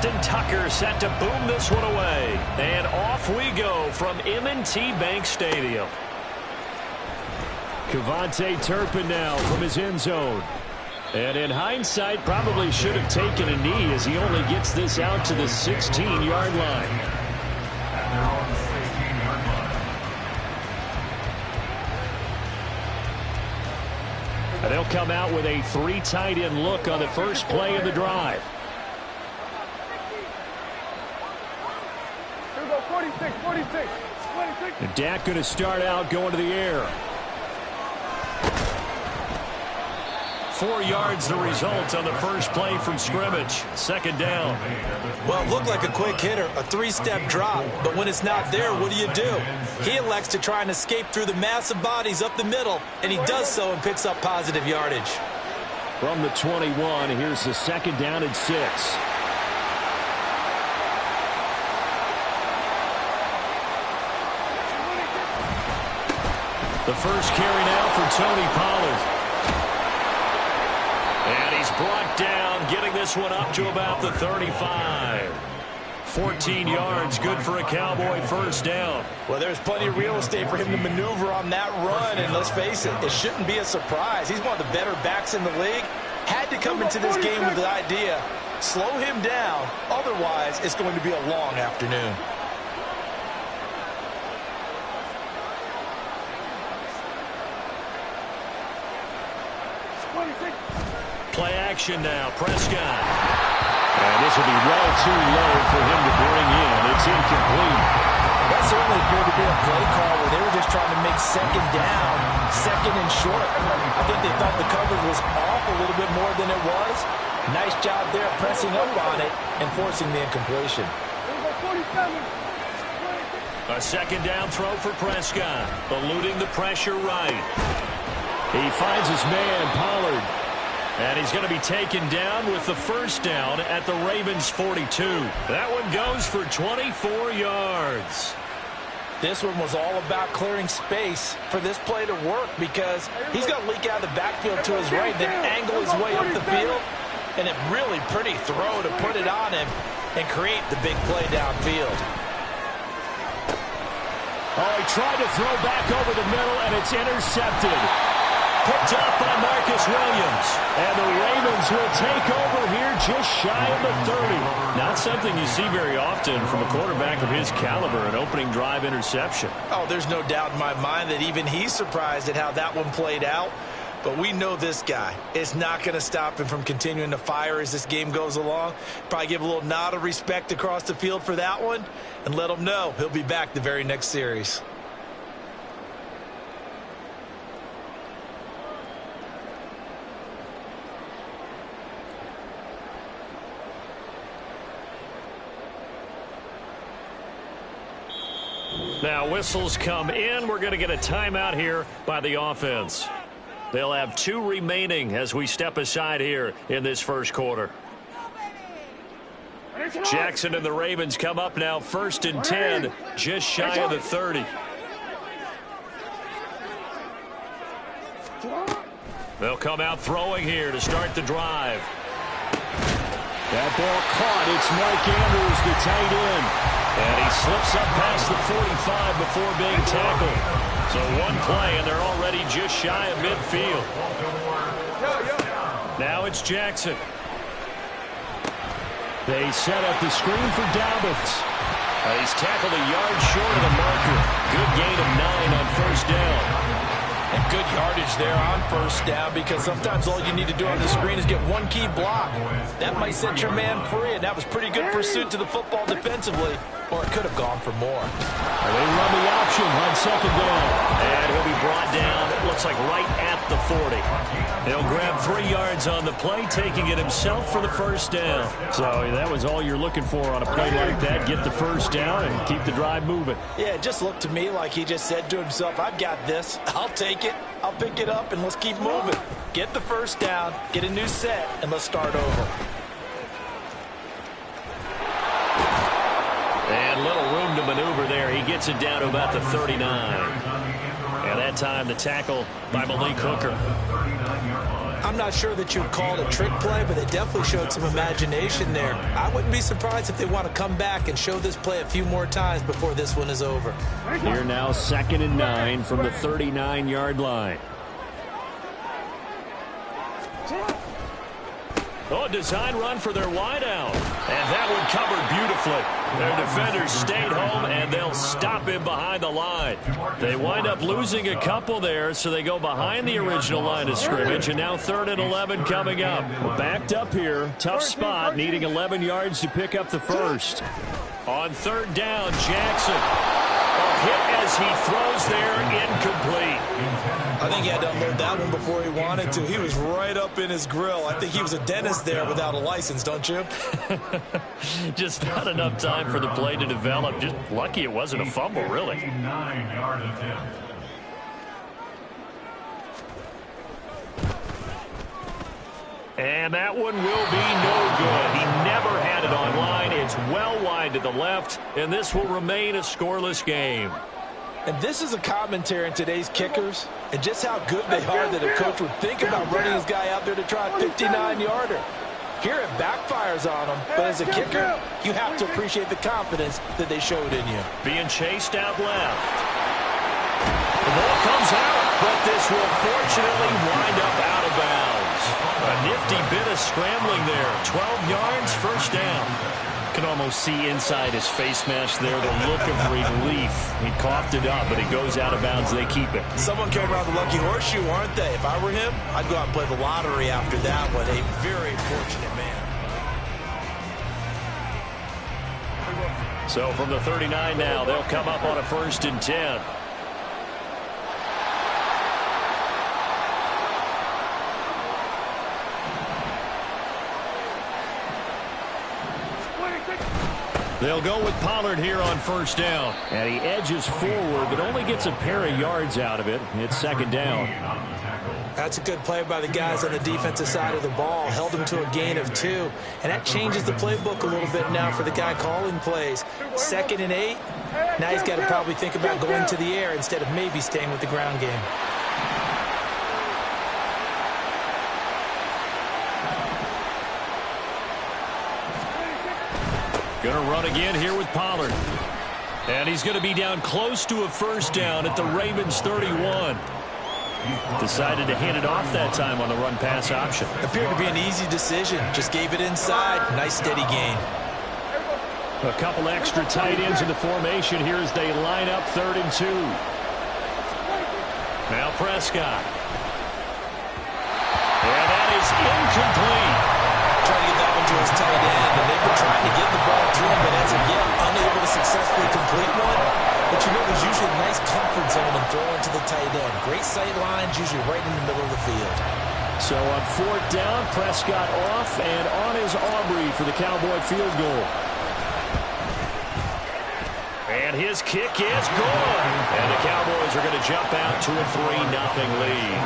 Justin Tucker set to boom this one away. And off we go from M&T Bank Stadium. KaVontae Turpin now from his end zone. And in hindsight, probably should have taken a knee as he only gets this out to the 16-yard line. And they'll come out with a 3 tight end look on the first play of the drive. Here we go, 46, 46. And Dak going to start out going to the air. 4 yards the result on the first play from scrimmage. Second down. Well, it looked like a quick hitter, a 3-step drop. But when it's not there, what do? He elects to try and escape through the massive bodies up the middle, and he does so and picks up positive yardage. From the 21, here's the second down and 6. The first carry now for Tony Pollard. And he's brought down, getting this one up to about the 35. 14 yards, good for a Cowboy first down. Well, there's plenty of real estate for him to maneuver on that run, and let's face it, it shouldn't be a surprise. He's one of the better backs in the league. Had to come into this game with the idea, slow him down, otherwise it's going to be a long afternoon. Play action now, Prescott. And this will be well too low for him to bring in. It's incomplete. That certainly appeared to be a play call where they were just trying to make second down, second and short. I think they thought the coverage was off a little bit more than it was. Nice job there pressing up on it and forcing the incompletion. A second down throw for Prescott, eluding the pressure right. He finds his man, Pollard. And he's going to be taken down with the first down at the Ravens' 42. That one goes for 24 yards. This one was all about clearing space for this play to work because he's going to leak out of the backfield to his right, then angle his way up the field. And a really pretty throw to put it on him and create the big play downfield. Oh, he tried to throw back over the middle, and it's intercepted. Picked up by Marcus Williams. And the Ravens will take over here just shy of the 30. Not something you see very often from a quarterback of his caliber, an opening drive interception. Oh, there's no doubt in my mind that even he's surprised at how that one played out. But we know this guy is not going to stop him from continuing to fire as this game goes along. Probably give a little nod of respect across the field for that one and let him know he'll be back the very next series. Now whistles come in. We're going to get a timeout here by the offense. They'll have 2 remaining as we step aside here in this first quarter. Jackson and the Ravens come up now 1st and 10, just shy of the 30. They'll come out throwing here to start the drive. That ball caught. It's Mike Andrews, the tight end. And he slips up past the 45 before being tackled. So one play, and they're already just shy of midfield. Now it's Jackson. They set up the screen for Dobbins. He's tackled a yard short of the marker. Good gain of 9 on first down. And good yardage there on first down because sometimes all you need to do on the screen is get one key block. That might set your man free, and that was pretty good pursuit to the football defensively, or it could have gone for more. They run the option on second down. And he'll be brought down, it looks like right at the 40. He'll grab 3 yards on the play, taking it himself for the first down. So that was all you're looking for on a play like that. Get the first down and keep the drive moving. Yeah, it just looked to me like he just said to himself, I've got this. I'll take it. I'll pick it up, and let's keep moving. Get the first down, get a new set, and let's start over. And little room to maneuver there. He gets it down to about the 39. And that time the tackle by Malik Hooker. I'm I'm not sure that you'd call it a trick play, but they definitely showed some imagination there. I wouldn't be surprised if they want to come back and show this play a few more times before this one is over. Here now, 2nd and 9 from the 39-yard line. Oh, design run for their wideout. And that one covered beautifully. Their defenders stayed home, and they'll stop him behind the line. They wind up losing a couple there, so they go behind the original line of scrimmage, and now 3rd and 11 coming up. Backed up here, tough spot, needing 11 yards to pick up the first. On 3rd down, Jackson. A hit as he throws there, incomplete. I think he had to unload that one before he wanted to. He was right up in his grill. I think he was a dentist there without a license, don't you? Just not enough time for the play to develop. Just lucky it wasn't a fumble, really. And that one will be no good. He never had it on line. It's well wide to the left, and this will remain a scoreless game. And this is a commentary on today's kickers and just how good they are that a coach would think about running his guy out there to try a 59-yarder. Here it backfires on him, but as a kicker, you have to appreciate the confidence that they showed in you. Being chased out left. The ball comes out, but this will fortunately wind up out of bounds. A nifty bit of scrambling there. 12 yards, first down. Can almost see inside his face mask there the look of relief. He coughed it up, but it goes out of bounds. They keep it. Someone carried around the lucky horseshoe, aren't they? If I were him, I'd go out and play the lottery after that one. A very fortunate man. So from the 39 now, they'll come up on a 1st and 10. They'll go with Pollard here on 1st down. And he edges forward, but only gets a pair of yards out of it. It's 2nd down. That's a good play by the guys on the defensive side of the ball. Held him to a gain of 2. And that changes the playbook a little bit now for the guy calling plays. 2nd and 8. Now he's got to probably think about going to the air instead of maybe staying with the ground game. Going to run again here with Pollard. And he's going to be down close to a 1st down at the Ravens 31. Decided to hand it off that time on the run-pass option. Appeared to be an easy decision. Just gave it inside. Nice steady gain. A couple extra tight ends in the formation here as they line up 3rd and 2. Now Prescott. And that is incomplete. Trying to get that one to his tight end, and they've been trying to get the ball to him, but as of yet, unable to successfully complete one. But you know, there's usually a nice comfort zone in throwing to the tight end. Great sight lines, usually right in the middle of the field. So on 4th down, Prescott off, and on is Aubrey for the Cowboy field goal. And his kick is good. And the Cowboys are going to jump out to a 3-0 lead.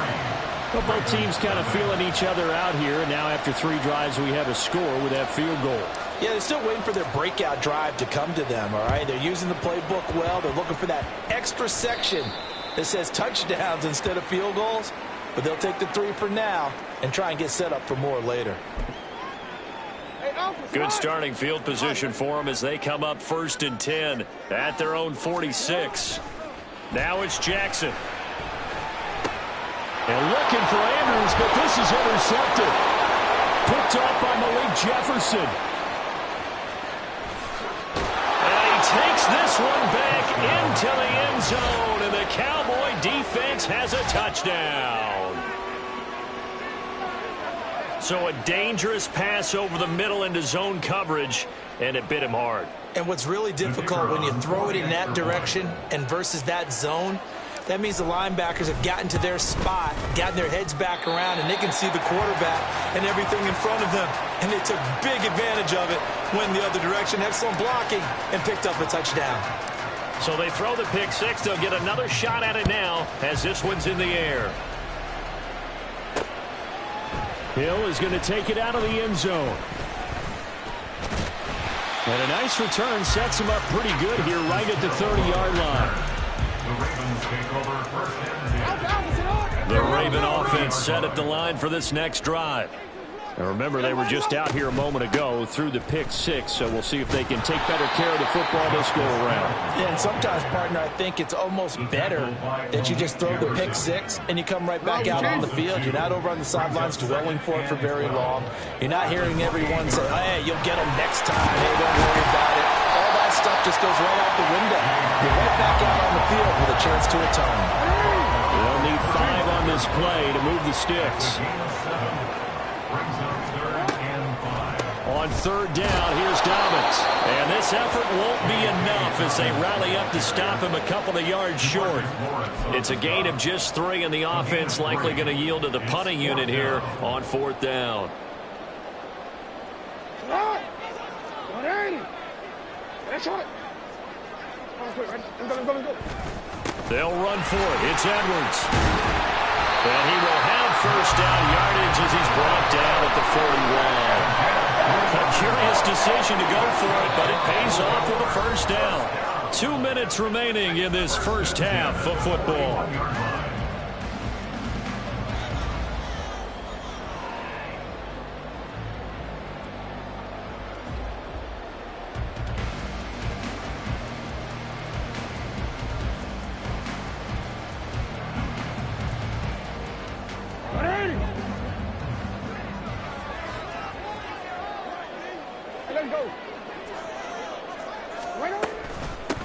Well, both teams kind of feeling each other out here. And now after 3 drives, we have a score with that field goal. Yeah, they're still waiting for their breakout drive to come to them, all right? They're using the playbook well. They're looking for that extra section that says touchdowns instead of field goals. But they'll take the 3 for now and try and get set up for more later. Good starting field position for them as they come up 1st and 10 at their own 46. Now it's Jackson. And looking for Andrews, but this is intercepted. Picked up by Malik Jefferson. And he takes this one back into the end zone, and the Cowboy defense has a touchdown. So a dangerous pass over the middle into zone coverage, and it bit him hard. And what's really difficult when you throw it in that direction and versus that zone, that means the linebackers have gotten to their spot, gotten their heads back around, and they can see the quarterback and everything in front of them. And they took big advantage of it, went the other direction, excellent blocking, and picked up a touchdown. So they throw the pick 6. They'll get another shot at it now as this one's in the air. Hill is going to take it out of the end zone. And a nice return sets him up pretty good here right at the 30-yard line. The Raven offense set at the line for this next drive. And remember, they were just out here a moment ago through the pick six, so we'll see if they can take better care of the football this go around. Yeah, and sometimes, partner, I think it's almost better that you just throw the pick six and you come right back out on the field. You're not over on the sidelines dwelling for it for very long. You're not hearing everyone say, hey, you'll get them next time. Hey, don't worry about it. All that stuff just goes right out the window. You're right back out on the field with a chance to atone. They'll need 5 on this play to move the sticks. On third down, here's Dobbins. And this effort won't be enough as they rally up to stop him a couple of yards short. It's a gain of just 3, and the offense likely going to yield to the punting unit here on fourth down. They'll run for it. It's Edwards. And he will have first down yardage as he's brought down at the 41. A curious decision to go for it, but it pays off with a first down. 2 minutes remaining in this first half of football.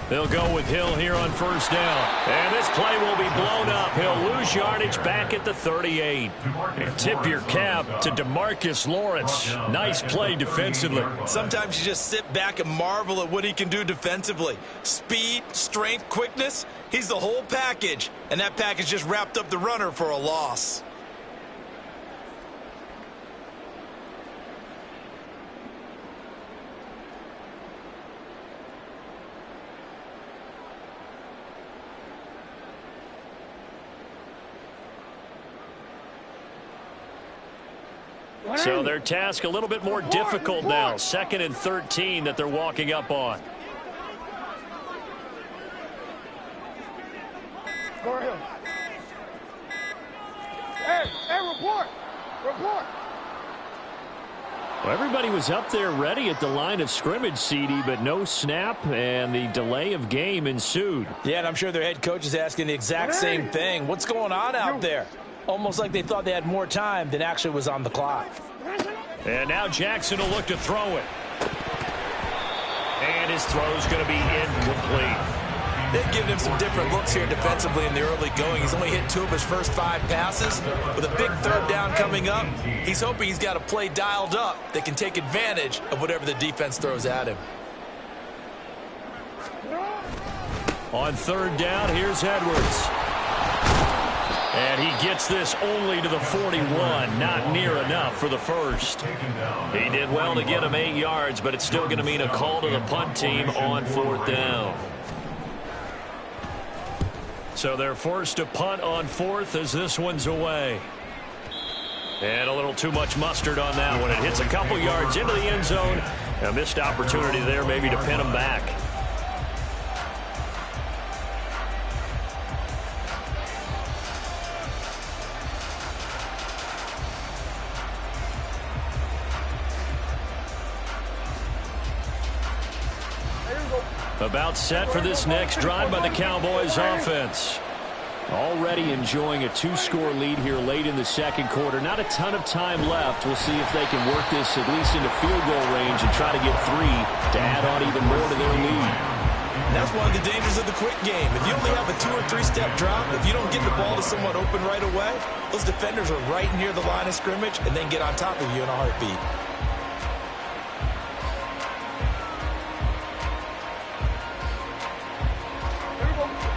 They'll go with Hill here on first down. And this play will be blown up. He'll lose yardage back at the 38. And tip your cap to DeMarcus Lawrence. Nice play defensively. Sometimes you just sit back and marvel at what he can do defensively. Speed, strength, quickness. He's the whole package. And that package just wrapped up the runner for a loss. So their task a little bit more difficult now. 2nd and 13 that they're walking up on. Go ahead. Hey, report. Report. Well, everybody was up there ready at the line of scrimmage, CD, but no snap, and the delay of game ensued. Yeah, and I'm sure their head coach is asking the exact same thing. What's going on out there? Almost like they thought they had more time than actually was on the clock. And now Jackson will look to throw it. And his throw's going to be incomplete. They've given him some different looks here defensively in the early going. He's only hit 2 of his first 5 passes. With a big third down coming up, he's hoping he's got a play dialed up that can take advantage of whatever the defense throws at him. On third down, here's Edwards. And he gets this only to the 41, not near enough for the first. He did well to get him 8 yards, but it's still going to mean a call to the punt team on fourth down. So they're forced to punt on fourth as this one's away. And a little too much mustard on that one. It hits a couple yards into the end zone. A missed opportunity there maybe to pin him back. About set for this next drive by the Cowboys offense. Already enjoying a 2-score lead here late in the second quarter. Not a ton of time left. We'll see if they can work this at least into field goal range and try to get 3 to add on even more to their lead. That's one of the dangers of the quick game. If you only have a 2- or 3-step drop, if you don't get the ball to someone open right away, those defenders are right near the line of scrimmage and then get on top of you in a heartbeat.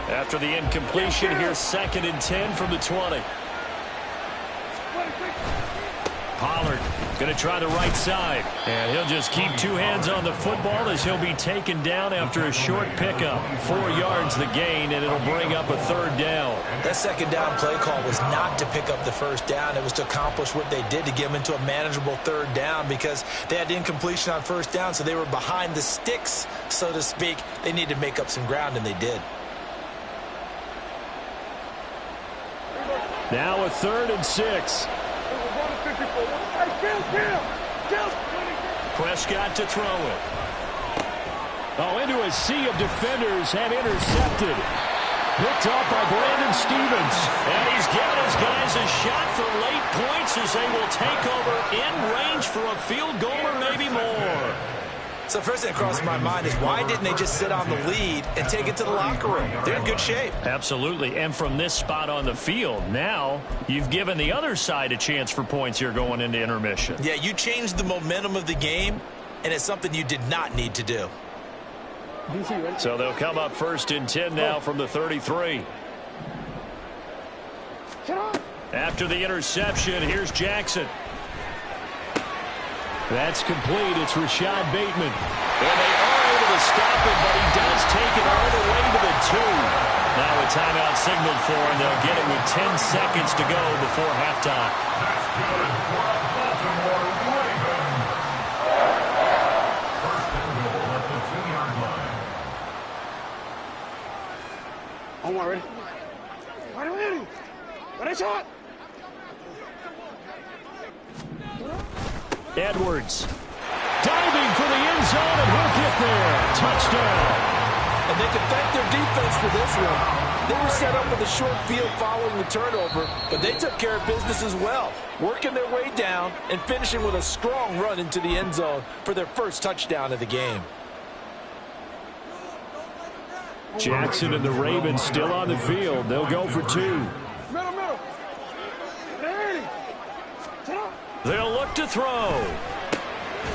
After the incompletion, here's 2nd and 10 from the 20. Pollard going to try the right side. And he'll just keep 2 hands on the football as he'll be taken down after a short pickup. 4 yards the gain, and it'll bring up a third down. That second down play call was not to pick up the first down. It was to accomplish what they did to get them into a manageable third down because they had incompletion on first down, so they were behind the sticks, so to speak. They needed to make up some ground, and they did. Now a 3rd and 6. Prescott to throw it. Oh, into a sea of defenders and intercepted. Picked up by Brandon Stephens. And he's giving his guys a shot for late points as they will take over in range for a field goal or maybe more. So first thing that crossed my mind is why didn't they just sit on the lead and take it to the locker room? They're in good shape. Absolutely. And from this spot on the field, now you've given the other side a chance for points here going into intermission. Yeah, you changed the momentum of the game, and it's something you did not need to do. So they'll come up 1st and 10 now from the 33. After the interception, here's Jackson. That's complete. It's Rashad Bateman. And they are able to stop him, but he does take it all the way to the 2. Now a timeout signaled for him. They'll get it with 10 seconds to go before halftime. I'm ready. Right away. Ready, shot. Edwards diving for the end zone, and he'll get there. Touchdown. And they can thank their defense for this one. They were set up with a short field following the turnover, but they took care of business as well, working their way down and finishing with a strong run into the end zone for their first touchdown of the game. Jackson and the Ravens still on the field. They'll go for 2. Middle. Ready. They'll look to throw.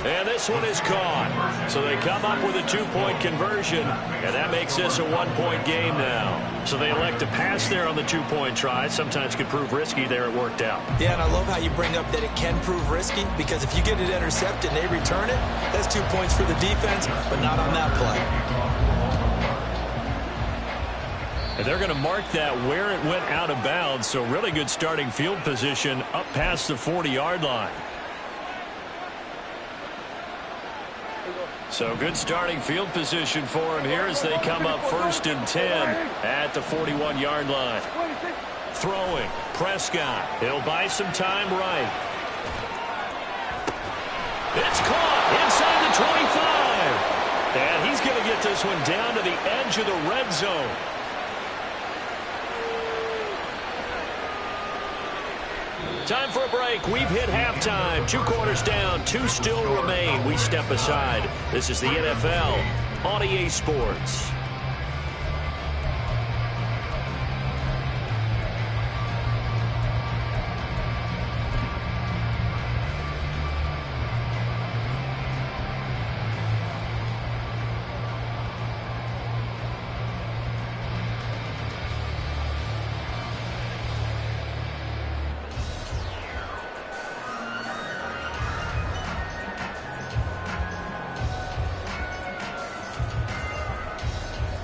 And this one is caught. So they come up with a 2-point conversion, and that makes this a 1-point game now. So they elect to pass there on the 2-point try. Sometimes could prove risky there. It worked out. Yeah, and I love how you bring up that it can prove risky, because if you get it intercepted and they return it, that's 2 points for the defense, but not on that play. And they're going to mark that where it went out of bounds. So really good starting field position up past the 40-yard line. So good starting field position for him here as they come up 1st and 10 at the 41-yard line. Throwing. Prescott. He'll buy some time right. It's caught inside the 25. And he's going to get this one down to the edge of the red zone. Time for a break. We've hit halftime. 2 quarters down. 2 still remain. We step aside. This is the NFL on EA Sports.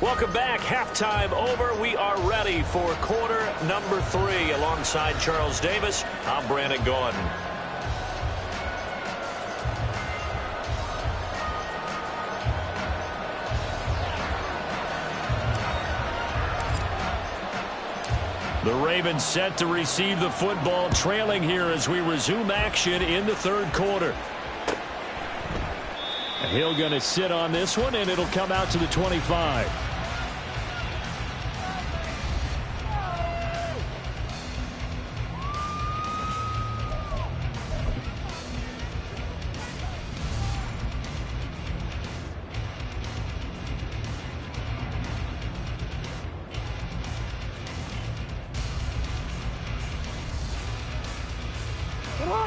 Welcome back. Halftime over. We are ready for quarter number 3. Alongside Charles Davis, I'm Brandon Gaudin. The Ravens set to receive the football, trailing here as we resume action in the 3rd quarter. Hill going to sit on this one, and it'll come out to the 25.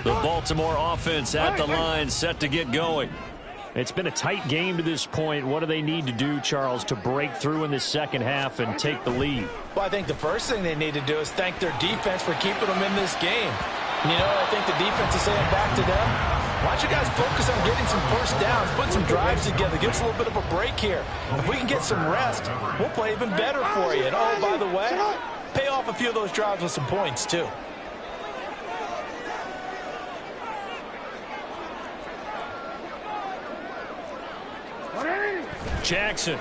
The Baltimore offense at the line, set to get going. It's been a tight game to this point. What do they need to do, Charles, to break through in the second half and take the lead? Well, I think the first thing they need to do is thank their defense for keeping them in this game. You know, I think the defense is saying back to them, why don't you guys focus on getting some first downs, put some drives together, give us a little bit of a break here. If we can get some rest, we'll play even better for you. And, oh, by the way, pay off a few of those drives with some points, too. Jackson.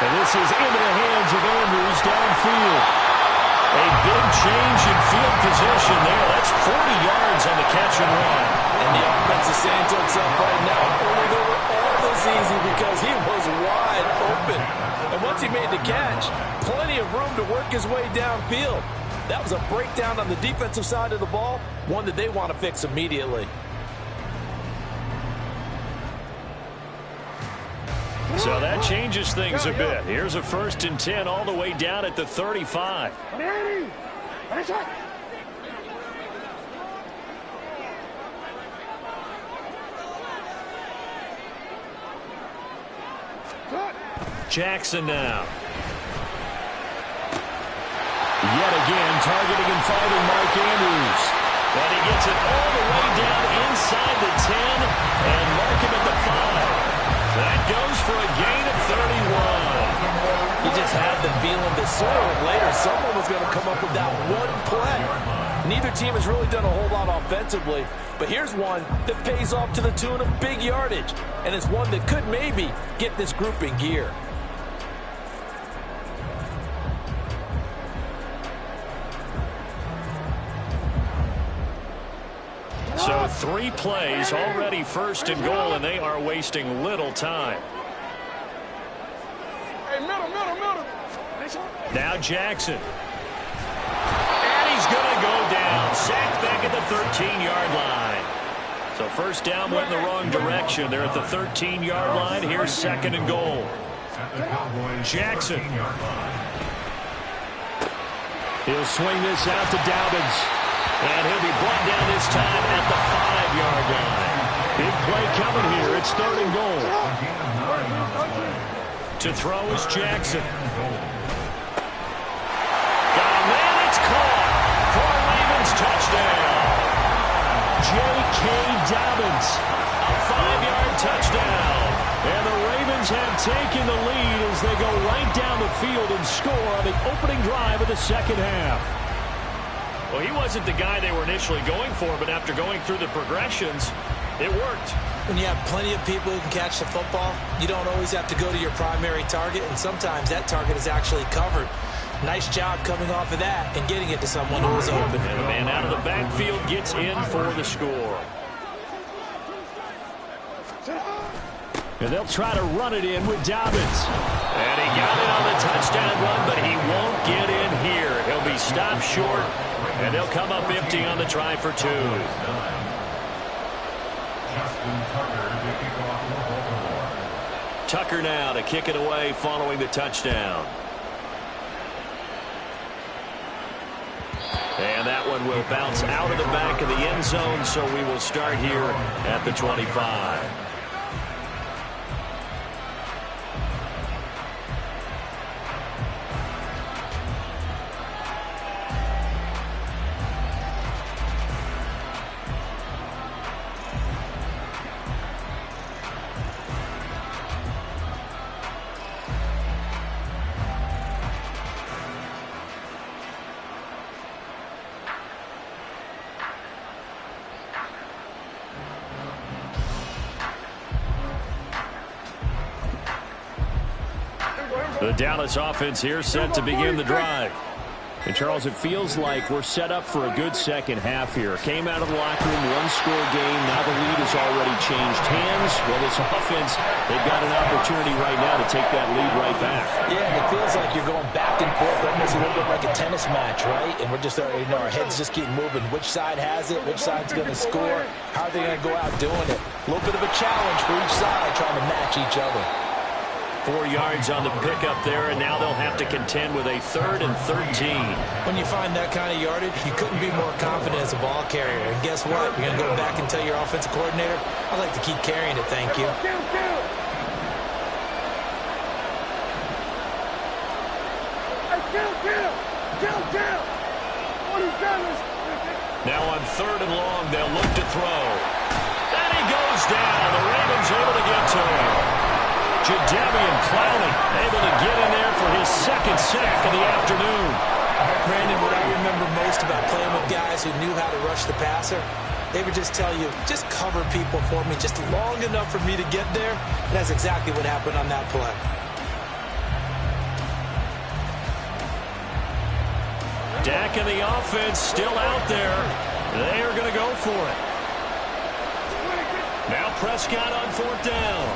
And And this is into the hands of Andrews downfield. A big change in field position there. That's 40 yards on the catch and run. And the offense is saying to itself right now, only they were all this easy because he was wide open. And once he made the catch, plenty of room to work his way downfield. That was a breakdown on the defensive side of the ball, one that they want to fix immediately. So that changes things a bit. Here's a 1st and 10 all the way down at the 35. Jackson now. Yet again, targeting and fighting Mark Andrews. And he gets it all the way down inside the 10 and mark him at the 5. That goes for a gain of 31. You just had the feeling that sooner or later someone was going to come up with that one play. Neither team has really done a whole lot offensively, but here's one that pays off to the tune of big yardage, and it's one that could maybe get this group in gear. So 3 plays, already 1st and goal, and they are wasting little time. Hey, middle. Now Jackson. And he's going to go down. Sacked back at the 13-yard line. So 1st down went in the wrong direction. They're at the 13-yard line. Here's 2nd and goal. Jackson. He'll swing this out to Dobbins. And he'll be brought down this time at the 5-yard line. Big play coming here. It's 3rd and goal. To throw is Jackson. Got a man, it's caught for a Ravens touchdown. J.K. Dobbins, a 5-yard touchdown. And the Ravens have taken the lead as they go right down the field and score on the opening drive of the 2nd half. Well, he wasn't the guy they were initially going for, but after going through the progressions, it worked. When you have plenty of people who can catch the football, you don't always have to go to your primary target, and sometimes that target is actually covered. Nice job coming off of that and getting it to someone who was open. And the man out of the backfield gets in for the score. And they'll try to run it in with Dobbins. And he got it on the touchdown run, but he won't get in here. He'll be stopped short, and they'll come up empty on the try for 2. Tucker now to kick it away following the touchdown. And that one will bounce out of the back of the end zone, so we will start here at the 25. The Dallas offense here set to begin the drive. And, Charles, it feels like we're set up for a good second half here. Came out of the locker room, one-score game. Now the lead has already changed hands. Well, this offense, they've got an opportunity right now to take that lead right back. Yeah, and it feels like you're going back and forth, almost a little bit like a tennis match, right? And we're just, our heads just keep moving. Which side has it? Which side's going to score? How are they going to go out doing it? A little bit of a challenge for each side, trying to match each other. 4 yards on the pickup there, and now they'll have to contend with a 3rd and 13. When you find that kind of yardage, you couldn't be more confident as a ball carrier. And guess what? You're going to go back and tell your offensive coordinator, I'd like to keep carrying it, thank you. Now on 3rd and long, they'll look to throw. And he goes down. The Ravens able to get to him. Jadeveon Clowney able to get in there for his 2nd sack of the afternoon. Brandon, what I remember most about playing with guys who knew how to rush the passer, they would just tell you, just cover people for me, just long enough for me to get there. And that's exactly what happened on that play. Dak and the offense still out there. They are going to go for it. Now Prescott on 4th down.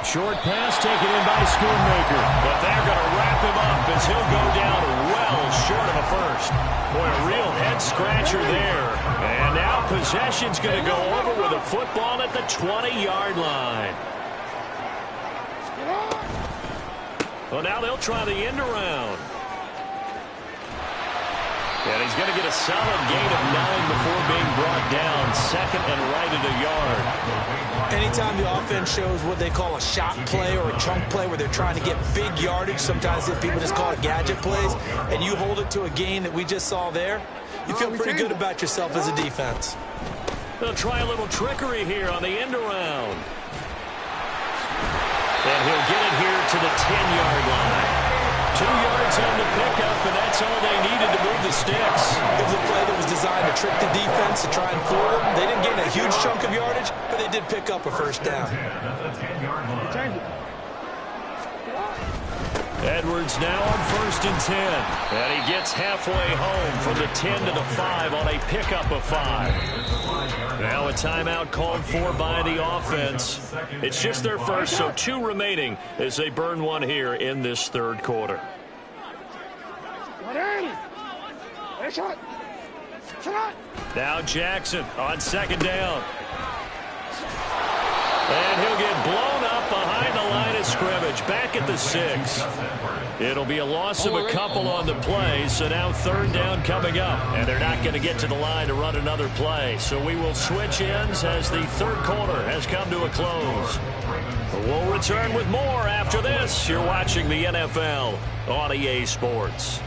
Short pass taken in by Schoonmaker. But they're going to wrap him up as he'll go down well short of a first. Boy, a real head-scratcher there. And now possession's going to go over with a football at the 20-yard line. Well, now they'll try the end around. And he's going to get a solid gain of 9 before being brought down. Second and right at a yard. Anytime the offense shows what they call a shot play or a chunk play where they're trying to get big yardage, sometimes people just call it gadget plays, and you hold it to a gain that we just saw there, you feel pretty good about yourself as a defense. They'll try a little trickery here on the end around. And he'll get it here to the 10-yard line. 2 yards on the pickup, and that's all they needed to move the sticks. It was a play that was designed to trick the defense, to try and fool them. They didn't gain a huge chunk of yardage, but they did pick up a first down. Edwards now on 1st and 10. And he gets halfway home from the 10 to the 5 on a pickup of 5. Now a timeout called for by the offense. It's just their first, so 2 remaining as they burn one here in this 3rd quarter. Now Jackson on 2nd down. And he'll get blown up behind the line of scrimmage, back at the 6. It'll be a loss of a couple on the play, so now 3rd down coming up. And they're not going to get to the line to run another play. So we will switch ends as the 3rd quarter has come to a close. We'll return with more after this. You're watching the NFL on EA Sports.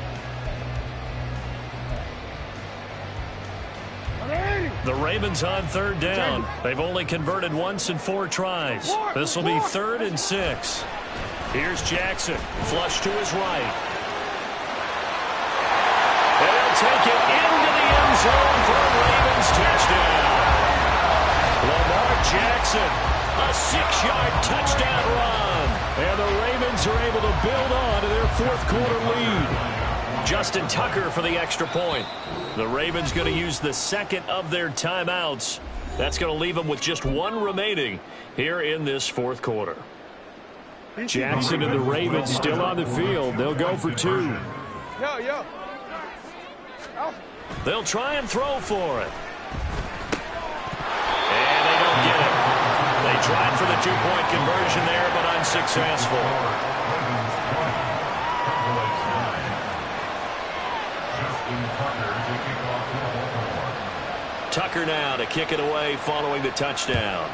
The Ravens on 3rd down. They've only converted once in 4 tries. This will be 3rd and 6. Here's Jackson, flush to his right. And he'll take it into the end zone for a Ravens touchdown. Lamar Jackson, a 6-yard touchdown run. And the Ravens are able to build on to their 4th quarter lead. Justin Tucker for the extra point. The Ravens going to use the 2nd of their timeouts. That's going to leave them with just 1 remaining here in this 4th quarter. Jackson and the Ravens still on the field. They'll go for 2. They'll try and throw for it. And they don't get it. They tried for the 2-point conversion there, but unsuccessful. Tucker now to kick it away following the touchdown.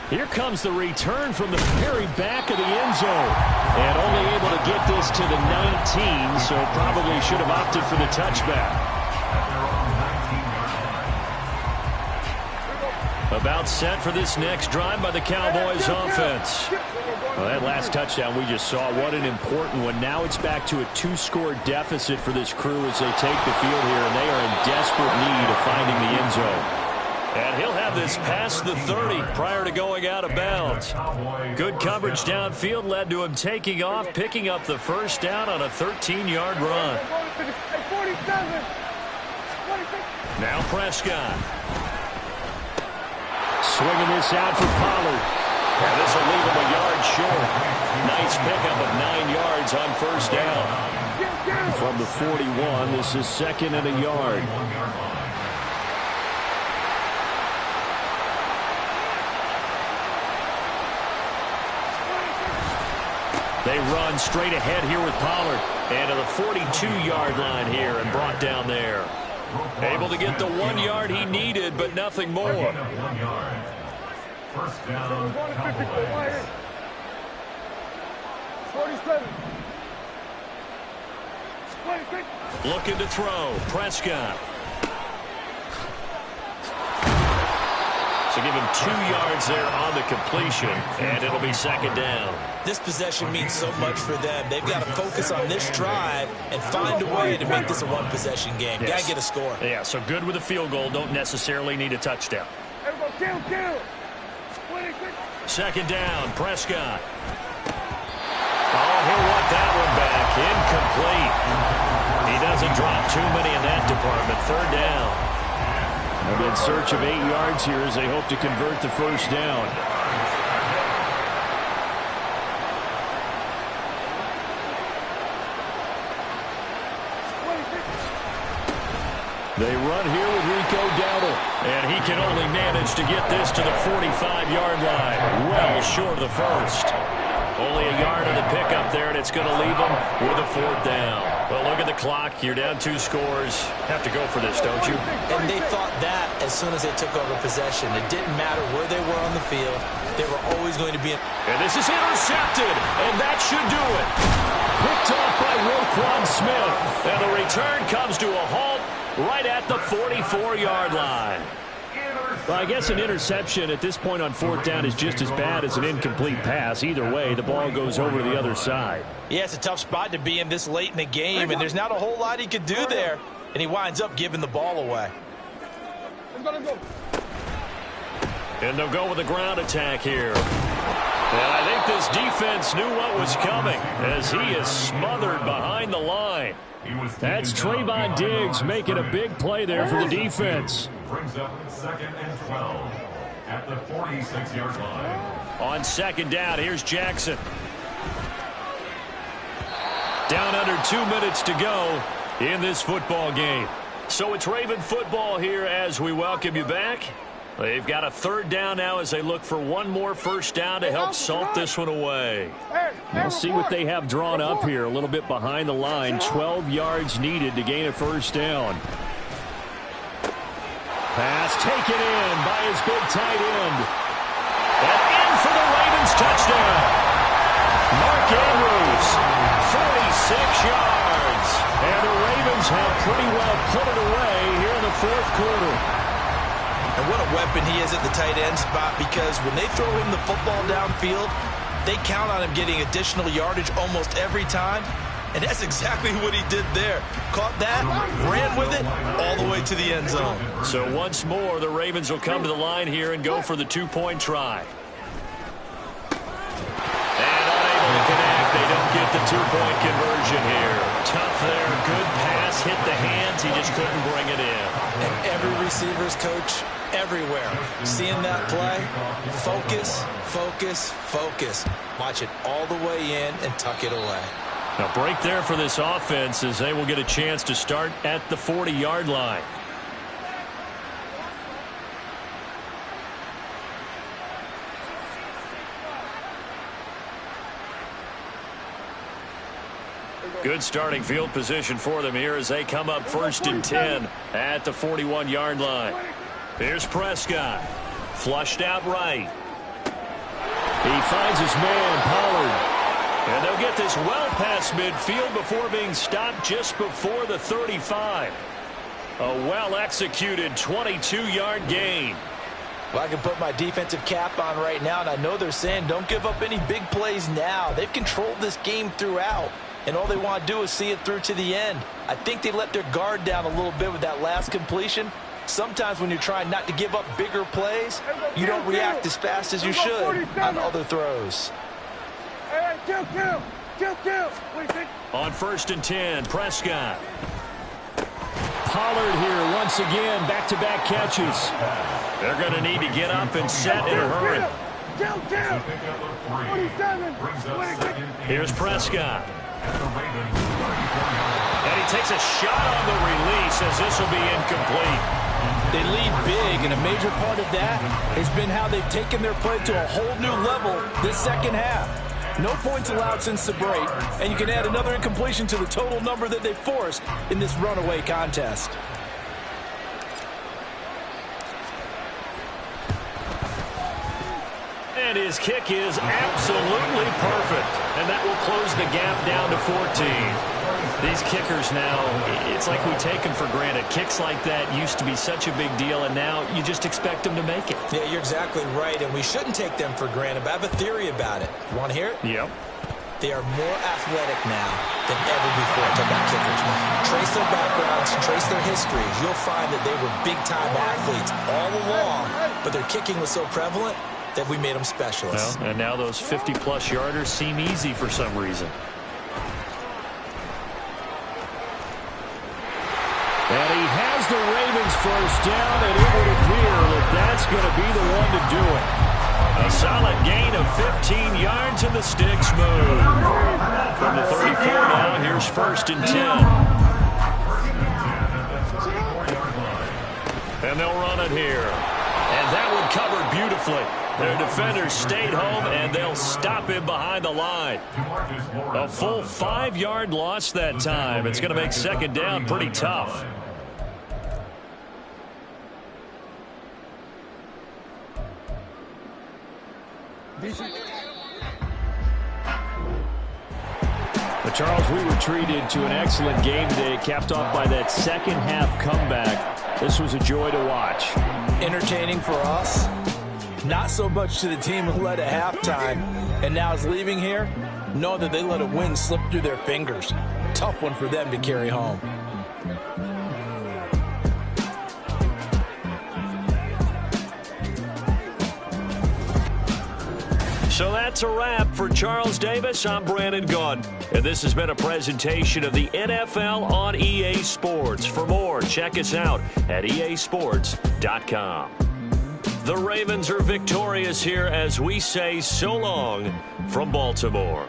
Here comes the return from the very back of the end zone. And only able to get this to the 19, so probably should have opted for the touchback. About set for this next drive by the Cowboys offense. Well, that last touchdown we just saw, what an important one. Now it's back to a 2-score deficit for this crew as they take the field here, and they are in desperate need of finding the end zone. And he'll have this past the 30 prior to going out of bounds. Good coverage downfield led to him taking off, picking up the first down on a 13-yard run. Now Prescott. Swinging this out for Pollard. And this will leave him a yard short. Nice pickup of 9 yards on first down. From the 41, this is 2nd and a yard. They run straight ahead here with Pollard. And to the 42-yard line here and brought down there. Able to get the 1 yard he needed, but nothing more. First down, Cowboys. 47. Looking to throw. Prescott. So give him 2 yards there on the completion, and it'll be 2nd down. This possession means so much for them. They've got to focus on this drive and find a way to make this a 1-possession game. Yes. Got to get a score. Yeah, so good with a field goal. Don't necessarily need a touchdown. Kill. 2nd down, Prescott. get that one back. Incomplete. He doesn't drop too many in that department. Third down. And in search of 8 yards here as they hope to convert the first down. They run here with Rico Dowdle. And he can only manage to get this to the 45-yard line. Well short of the first. Only a yard on the pickup there, and it's going to leave them with a fourth down. Well, look at the clock. You're down 2 scores. Have to go for this, don't you? And they thought that as soon as they took over possession. It didn't matter where they were on the field. They were always going to be in. And this is intercepted, and that should do it. Picked off by Roquan Smith. And the return comes to a halt right at the 44-yard line. Well, I guess an interception at this point on fourth down is just as bad as an incomplete pass. Either way, the ball goes over to the other side. Yeah, it's a tough spot to be in this late in the game, and there's not a whole lot he could do there, and he winds up giving the ball away. And they'll go with a ground attack here. And I think this defense knew what was coming as he is smothered behind the line. That's Trayvon Diggs making a big play there for the defense. Brings up 2nd and 12 at the 46-yard line. On second down, here's Jackson. Down under 2 minutes to go in this football game. So it's Raven football here as we welcome you back. They've got a third down now as they look for one more first down to help salt this one away. We'll see what they have drawn up here. A little bit behind the line. 12 yards needed to gain a first down. Pass taken in by his big tight end. And in for the Ravens touchdown. Mark Andrews, 46 yards. And the Ravens have pretty well put it away here in the fourth quarter. And what a weapon he is at the tight end spot, because when they throw him the football downfield, they count on him getting additional yardage almost every time. And that's exactly what he did there. Caught that, ran with it, all the way to the end zone. So once more, the Ravens will come to the line here and go for the 2-point try. And unable to connect. They don't get the 2-point conversion here. Tough there. Good pass. Hit the hands. He just couldn't bring it in. And every receiver's coach everywhere, seeing that play, focus, focus, focus. Watch it all the way in and tuck it away. Now break there for this offense as they will get a chance to start at the 40-yard line. Good starting field position for them here as they come up 1st and 10 at the 41-yard line. Here's Prescott. Flushed out right. He finds his man, Pollard. And they'll get this well past midfield before being stopped just before the 35. A well-executed 22-yard gain. Well, I can put my defensive cap on right now, and I know they're saying don't give up any big plays now. They've controlled this game throughout, and all they want to do is see it through to the end. I think they let their guard down a little bit with that last completion. Sometimes when you're trying not to give up bigger plays, you don't react as fast as you should on other throws. On 1st and 10, Prescott. Pollard here once again, back-to-back catches. They're going to need to get up and set in a hurry. Here's Prescott. And he takes a shot on the release as this will be incomplete. They lead big, and a major part of that has been how they've taken their play to a whole new level this second half. No points allowed since the break, and you can add another incompletion to the total number that they forced in this runaway contest. And his kick is absolutely perfect. And that will close the gap down to 14. These kickers now, it's like we take them for granted. Kicks like that used to be such a big deal, and now you just expect them to make it. Yeah, you're exactly right, and we shouldn't take them for granted. But I have a theory about it. You want to hear it? Yep. They are more athletic now than ever before. Talk about kickers. Trace their backgrounds, trace their histories. You'll find that they were big-time athletes all along, but their kicking was so prevalent that we made them specialists. Well, and now those 50-plus yarders seem easy for some reason. first down, and it would appear that that's going to be the one to do it. A solid gain of 15 yards, and the sticks move. From the 34 now, here's first and 10. And they'll run it here. And that one covered beautifully. Their defenders stayed home, and they'll stop him behind the line. A full 5-yard loss that time. It's going to make second down pretty tough. But Charles, we were treated to an excellent game today, capped off by that second-half comeback. This was a joy to watch. Entertaining for us. Not so much to the team who led at halftime and now is leaving here. Know that they let a win slip through their fingers. Tough one for them to carry home. So that's a wrap for Charles Davis. I'm Brandon Gaudin, and this has been a presentation of the NFL on EA Sports. For more, check us out at easports.com. The Ravens are victorious here as we say so long from Baltimore.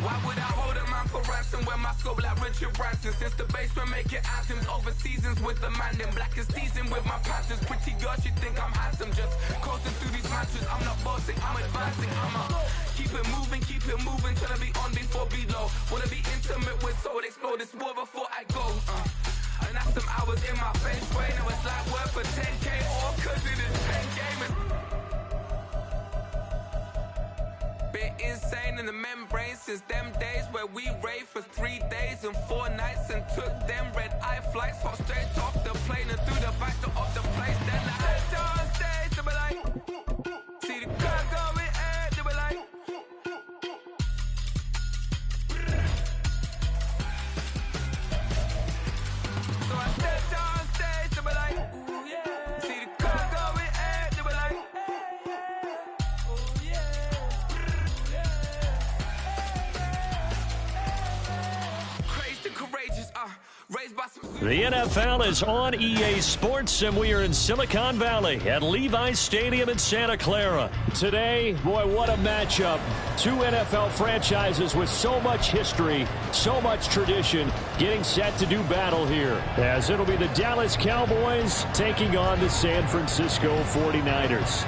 Why would I hold a man for ransom when my scope like Richard Branson? Since the basement making anthems over seasons with the man, then black is seasoned with my patterns. Pretty girls, you think I'm handsome, just coasting through these matches. I'm not bossing, I'm advancing. I'ma keep it moving, tryna be on before below. Wanna be intimate with soul, explore this war before I go. And that's some hours in my face, way. Now it's like worth for 10K, all cause it is 10 gamers. Bit insane in the membrane since them days where we raved for 3 days and 4 nights and took them red-eye flights, hop straight off the plane and through the back door of the place. Then I head on stage, they be like, see the crowd going air, they be like, so I stepped on stage, they be like, ooh yeah, see the crowd going air, they be like, ooh yeah. The NFL is on EA Sports, and we are in Silicon Valley at Levi's Stadium in Santa Clara. Today, boy, what a matchup. 2 NFL franchises with so much history, so much tradition, getting set to do battle here, as it'll be the Dallas Cowboys taking on the San Francisco 49ers.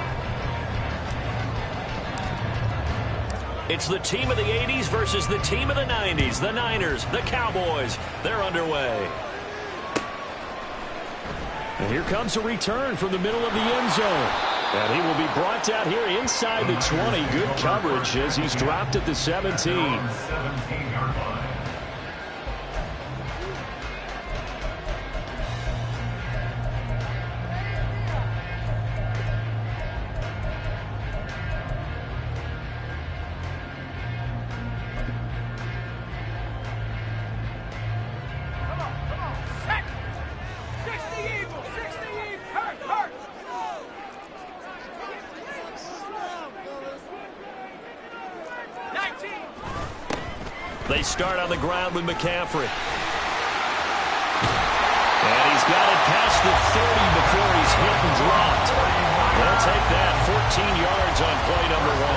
It's the team of the 80s versus the team of the 90s. The Niners, the Cowboys, they're underway. And here comes a return from the middle of the end zone. And he will be brought down here inside the 20. Good coverage as he's dropped at the 17. 17-yard line. They start on the ground with McCaffrey. And he's got it past the 30 before he's hit and dropped. They'll take that 14 yards on play number 1.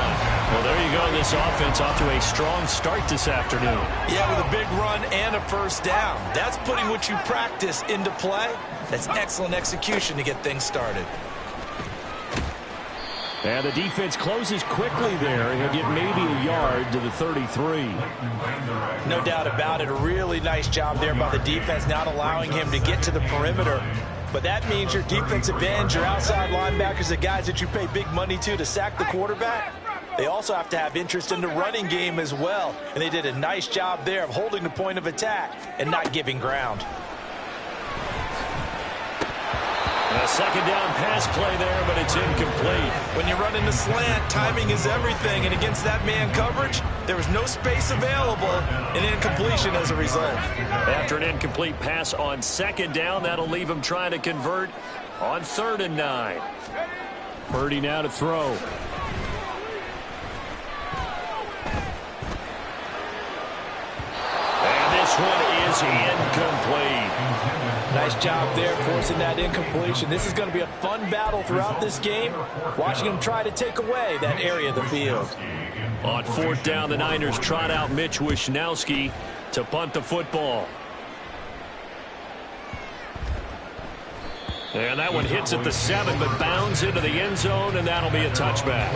Well, there you go. This offense off to a strong start this afternoon. Yeah, with a big run and a first down. That's putting what you practice into play. That's excellent execution to get things started. And the defense closes quickly there. He'll get maybe a yard to the 33. No doubt about it. A really nice job there by the defense, not allowing him to get to the perimeter. But that means your defensive ends, your outside linebackers, the guys that you pay big money to sack the quarterback, they also have to have interest in the running game as well. And they did a nice job there of holding the point of attack and not giving ground. A second down pass play there, but it's incomplete. When you run in the slant, timing is everything. And against that man coverage, there was no space available, and incompletion as a result. After an incomplete pass on second down, that'll leave him trying to convert on 3rd and 9. Purdy now to throw. And this one is incomplete. Nice job there forcing that incompletion. This is going to be a fun battle throughout this game, watching him try to take away that area of the field. On 4th down, the Niners trot out Mitch Wishnowski to punt the football. And that one hits at the 7, but bounds into the end zone, and that'll be a touchback.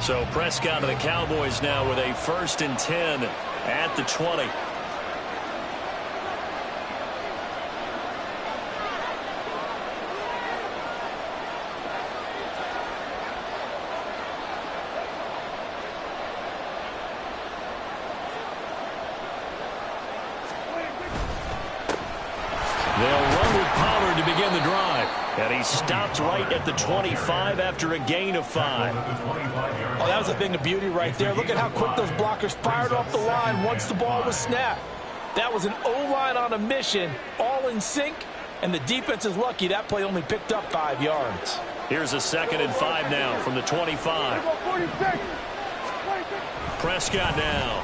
So Prescott of the Cowboys now with a 1st and 10 at the 20. They'll run with Pollard to begin the drive. And he stopped right at the 25 after a gain of 5. Oh, that was a thing of beauty right there. Look at how quick those blockers fired off the line once the ball was snapped. That was an O-line on a mission, all in sync, and the defense is lucky that play only picked up 5 yards. Here's a 2nd and 5 now from the 25. Prescott now.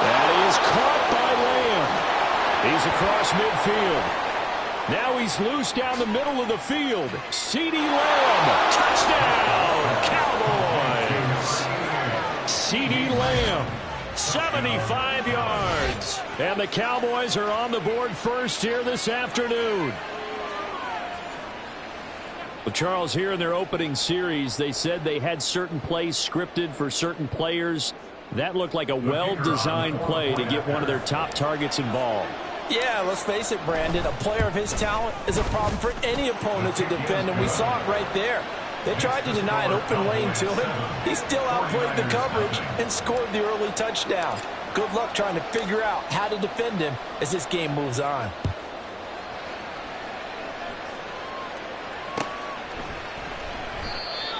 That is caught by Lamb. He's across midfield. Now he's loose down the middle of the field. CeeDee Lamb. Touchdown, Cowboys. CeeDee Lamb, 75 yards. And the Cowboys are on the board first here this afternoon. Well, Charles, here in their opening series, they said they had certain plays scripted for certain players. That looked like a well-designed play to get one of their top targets involved. Yeah, let's face it, Brandon. A player of his talent is a problem for any opponent to defend, and we saw it right there. They tried to deny an open lane to him. He still outplayed the coverage and scored the early touchdown. Good luck trying to figure out how to defend him as this game moves on.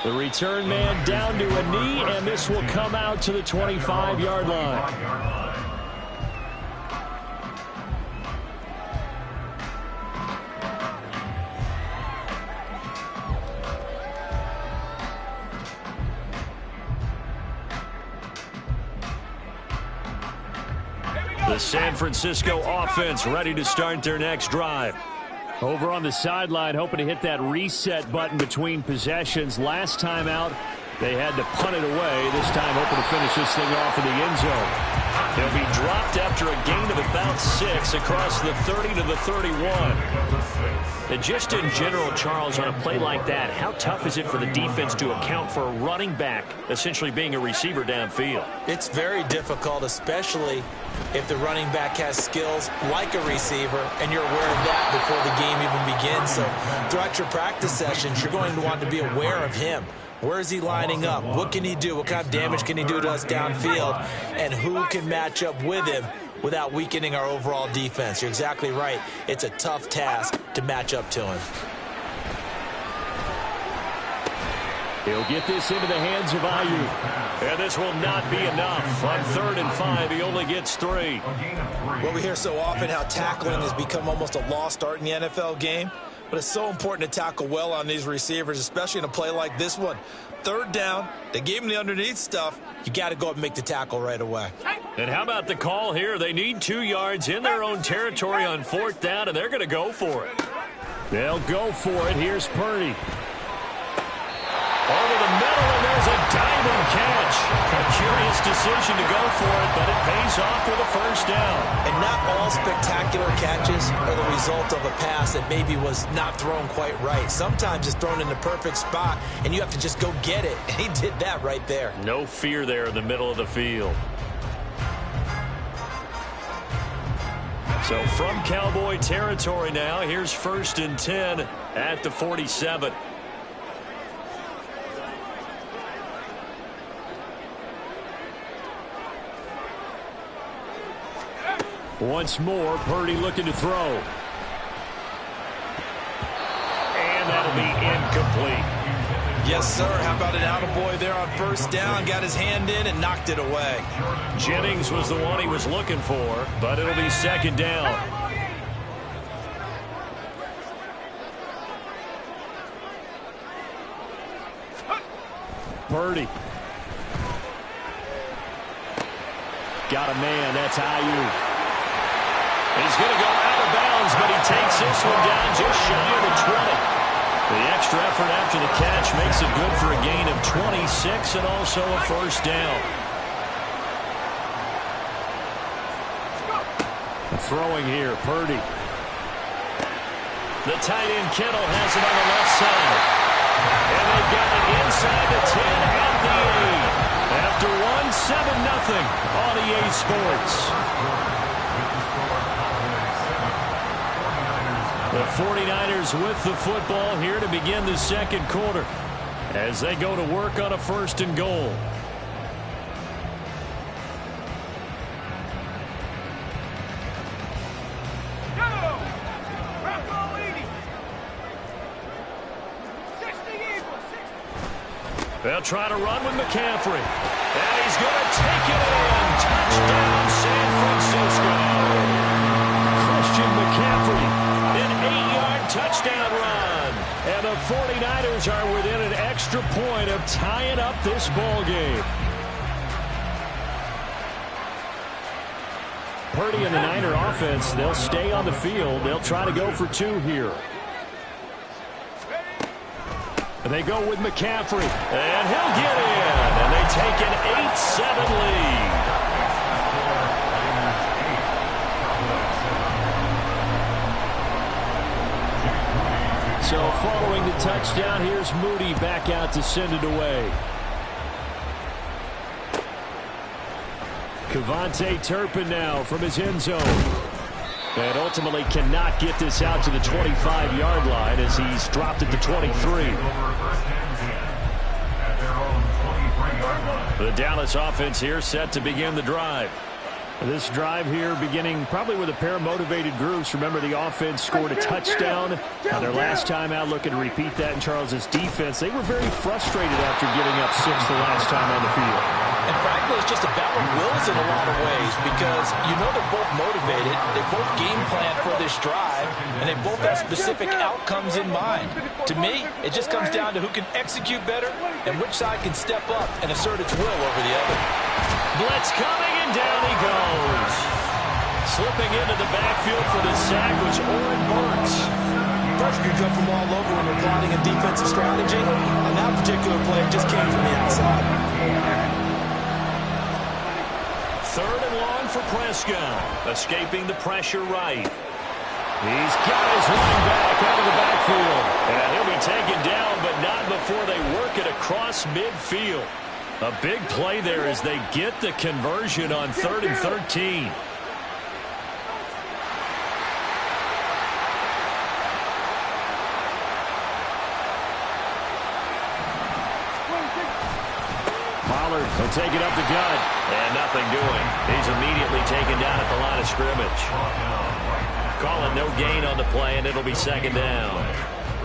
The return man down to a knee, and this will come out to the 25-yard line. The San Francisco offense ready to start their next drive. Over on the sideline, hoping to hit that reset button between possessions. Last time out, they had to punt it away. This time, hoping to finish this thing off in the end zone. They'll be dropped after a gain of about 6 across the 30 to the 31. And just in general, Charles, on a play like that, how tough is it for the defense to account for a running back essentially being a receiver downfield? It's very difficult, especially if the running back has skills like a receiver, and you're aware of that before the game even begins. So throughout your practice sessions, you're going to want to be aware of him. Where is he lining up? What can he do? What kind of damage can he do to us downfield? And who can match up with him without weakening our overall defense? You're exactly right. It's a tough task to match up to him. He'll get this into the hands of Ayuk. And this will not be enough. On 3rd and 5, he only gets 3. Well, we hear so often how tackling has become almost a lost art in the NFL game. But it's so important to tackle well on these receivers, especially in a play like this one. 3rd down, they gave him the underneath stuff. You got to go up and make the tackle right away. And how about the call here? They need 2 yards in their own territory on 4th down, and they're going to go for it. They'll go for it. Here's Purdy. Over the middle, and there's a diving catch. I'm curious to decision to go for it, but it pays off with a first down. And not all spectacular catches are the result of a pass that maybe was not thrown quite right. Sometimes it's thrown in the perfect spot, and you have to just go get it. And he did that right there. No fear there in the middle of the field. So from Cowboy territory now, here's 1st and 10 at the 47. Once more, Purdy looking to throw. And that'll be incomplete. Yes, sir. How about an attaboy there on first down? Got his hand in and knocked it away. Jennings was the one he was looking for, but it'll be 2nd down. Purdy. Got a man. That's Ayuk. He's going to go out of bounds, but he takes this one down just shy of the 20. The extra effort after the catch makes it good for a gain of 26 and also a first down. Throwing here, Purdy. The tight end Kittle has it on the left side. And they've got it inside the 10 at the 8. After 1, 7-0 on EA Sports. The 49ers with the football here to begin the 2nd quarter as they go to work on a 1st and goal. They'll try to run with McCaffrey. And he's going to take it in. Touchdown, San Francisco. Christian McCaffrey. An 8-yard touchdown run. And the 49ers are within an extra point of tying up this ball game. Purdy and the Niner offense, they'll stay on the field. They'll try to go for 2 here. And they go with McCaffrey. And he'll get in. And they take an 8-7 lead. So following the touchdown, here's Moody back out to send it away. Kevontae Turpin now from his end zone. And ultimately cannot get this out to the 25-yard line as he's dropped at the 23. The Dallas offense here set to begin the drive. This drive here beginning probably with a pair of motivated groups. Remember, the offense scored a touchdown their last time out, looking to repeat that in Charles's defense. They were very frustrated after giving up 6 the last time on the field. And frankly, it's just a battle of wills in a lot of ways because you know they're both motivated. They both game plan for this drive, and they both have specific outcomes in mind. To me, it just comes down to who can execute better and which side can step up and assert its will over the other. Blitz coming, and down he goes. Slipping into the backfield for the sack was Oren Burks. Pressure can come from all over when you're plotting a defensive strategy, and that particular play just came from the outside. 3rd and long for Prescott. Escaping the pressure right. He's got his line back out of the backfield. And he'll be taken down, but not before they work it across midfield. A big play there as they get the conversion on 3rd and 13. Pollard will take it up the gut. And nothing doing. He's immediately taken down at the line of scrimmage. Call it no gain on the play, and it'll be 2nd down.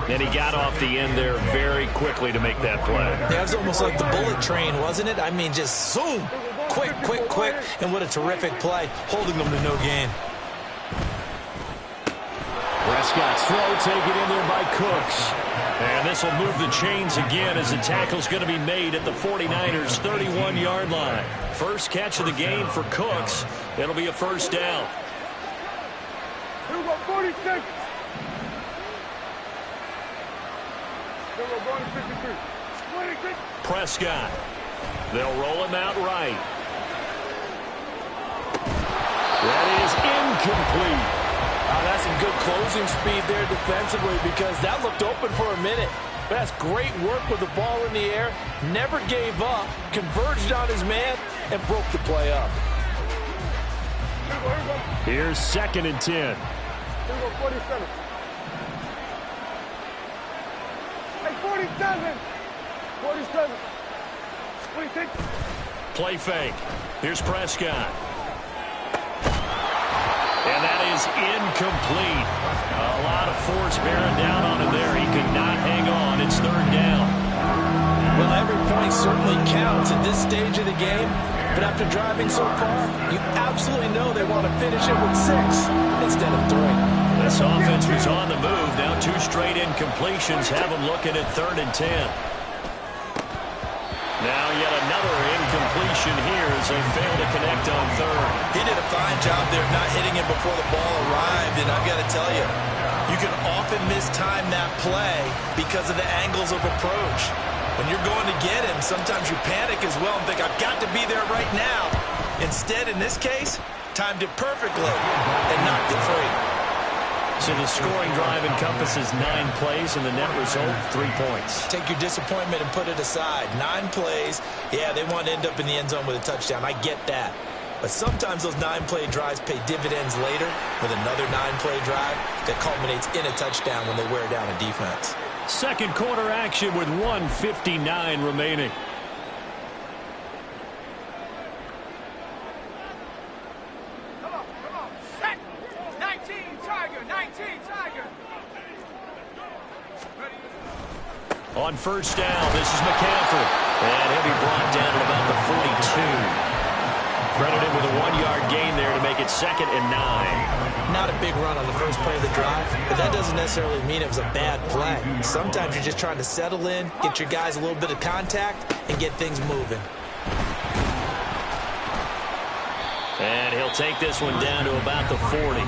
And he got off the end there very quickly to make that play. Yeah, it was almost like the bullet train, wasn't it? I mean, just zoom. Quick, quick, quick. And what a terrific play, holding them to no gain. Prescott's throw taken in there by Cooks. And this will move the chains again as the tackle's going to be made at the 49ers' 31-yard line. First catch of the game for Cooks. It'll be a first down. 46. Prescott. They'll roll him out right. That is incomplete. That's some good closing speed there defensively because that looked open for a minute. But that's great work with the ball in the air. Never gave up, converged on his man, and broke the play up. Here's 2nd and 10. Here we go, 47. Hey, 47. 47. 46. Play fake. Here's Prescott. And that is incomplete. A lot of force bearing down on him there. He could not hang on. It's 3rd down. Well, every point certainly counts at this stage of the game. But after driving so far, you absolutely know they want to finish it with 6 instead of 3. This offense was on the move. Now 2 straight incompletions have them looking at 3rd and 10. Now yet another incompletion here as they fail to connect on 3rd. He did a fine job there not hitting him before the ball arrived, and I've got to tell you, you can often mistime that play because of the angles of approach. When you're going to get him, sometimes you panic as well and think, I've got to be there right now. Instead, in this case, timed it perfectly and knocked it free. So the scoring drive encompasses 9 plays, and the net result, 3 points. Take your disappointment and put it aside. 9 plays. Yeah, they want to end up in the end zone with a touchdown. I get that. But sometimes those 9-play drives pay dividends later with another 9-play drive that culminates in a touchdown when they wear down a defense. Second quarter action with 1:59 remaining. Come on. Set. 19, Tiger. 19, Tiger. On 1st down, this is McCaffrey. And he'll be brought down at about the 42. Credited with a 1-yard gain there to make it 2nd and 9. Not a big run on the first play of the drive, but that doesn't necessarily mean it was a bad play. Sometimes you're just trying to settle in, get your guys a little bit of contact, and get things moving. And he'll take this one down to about the 40.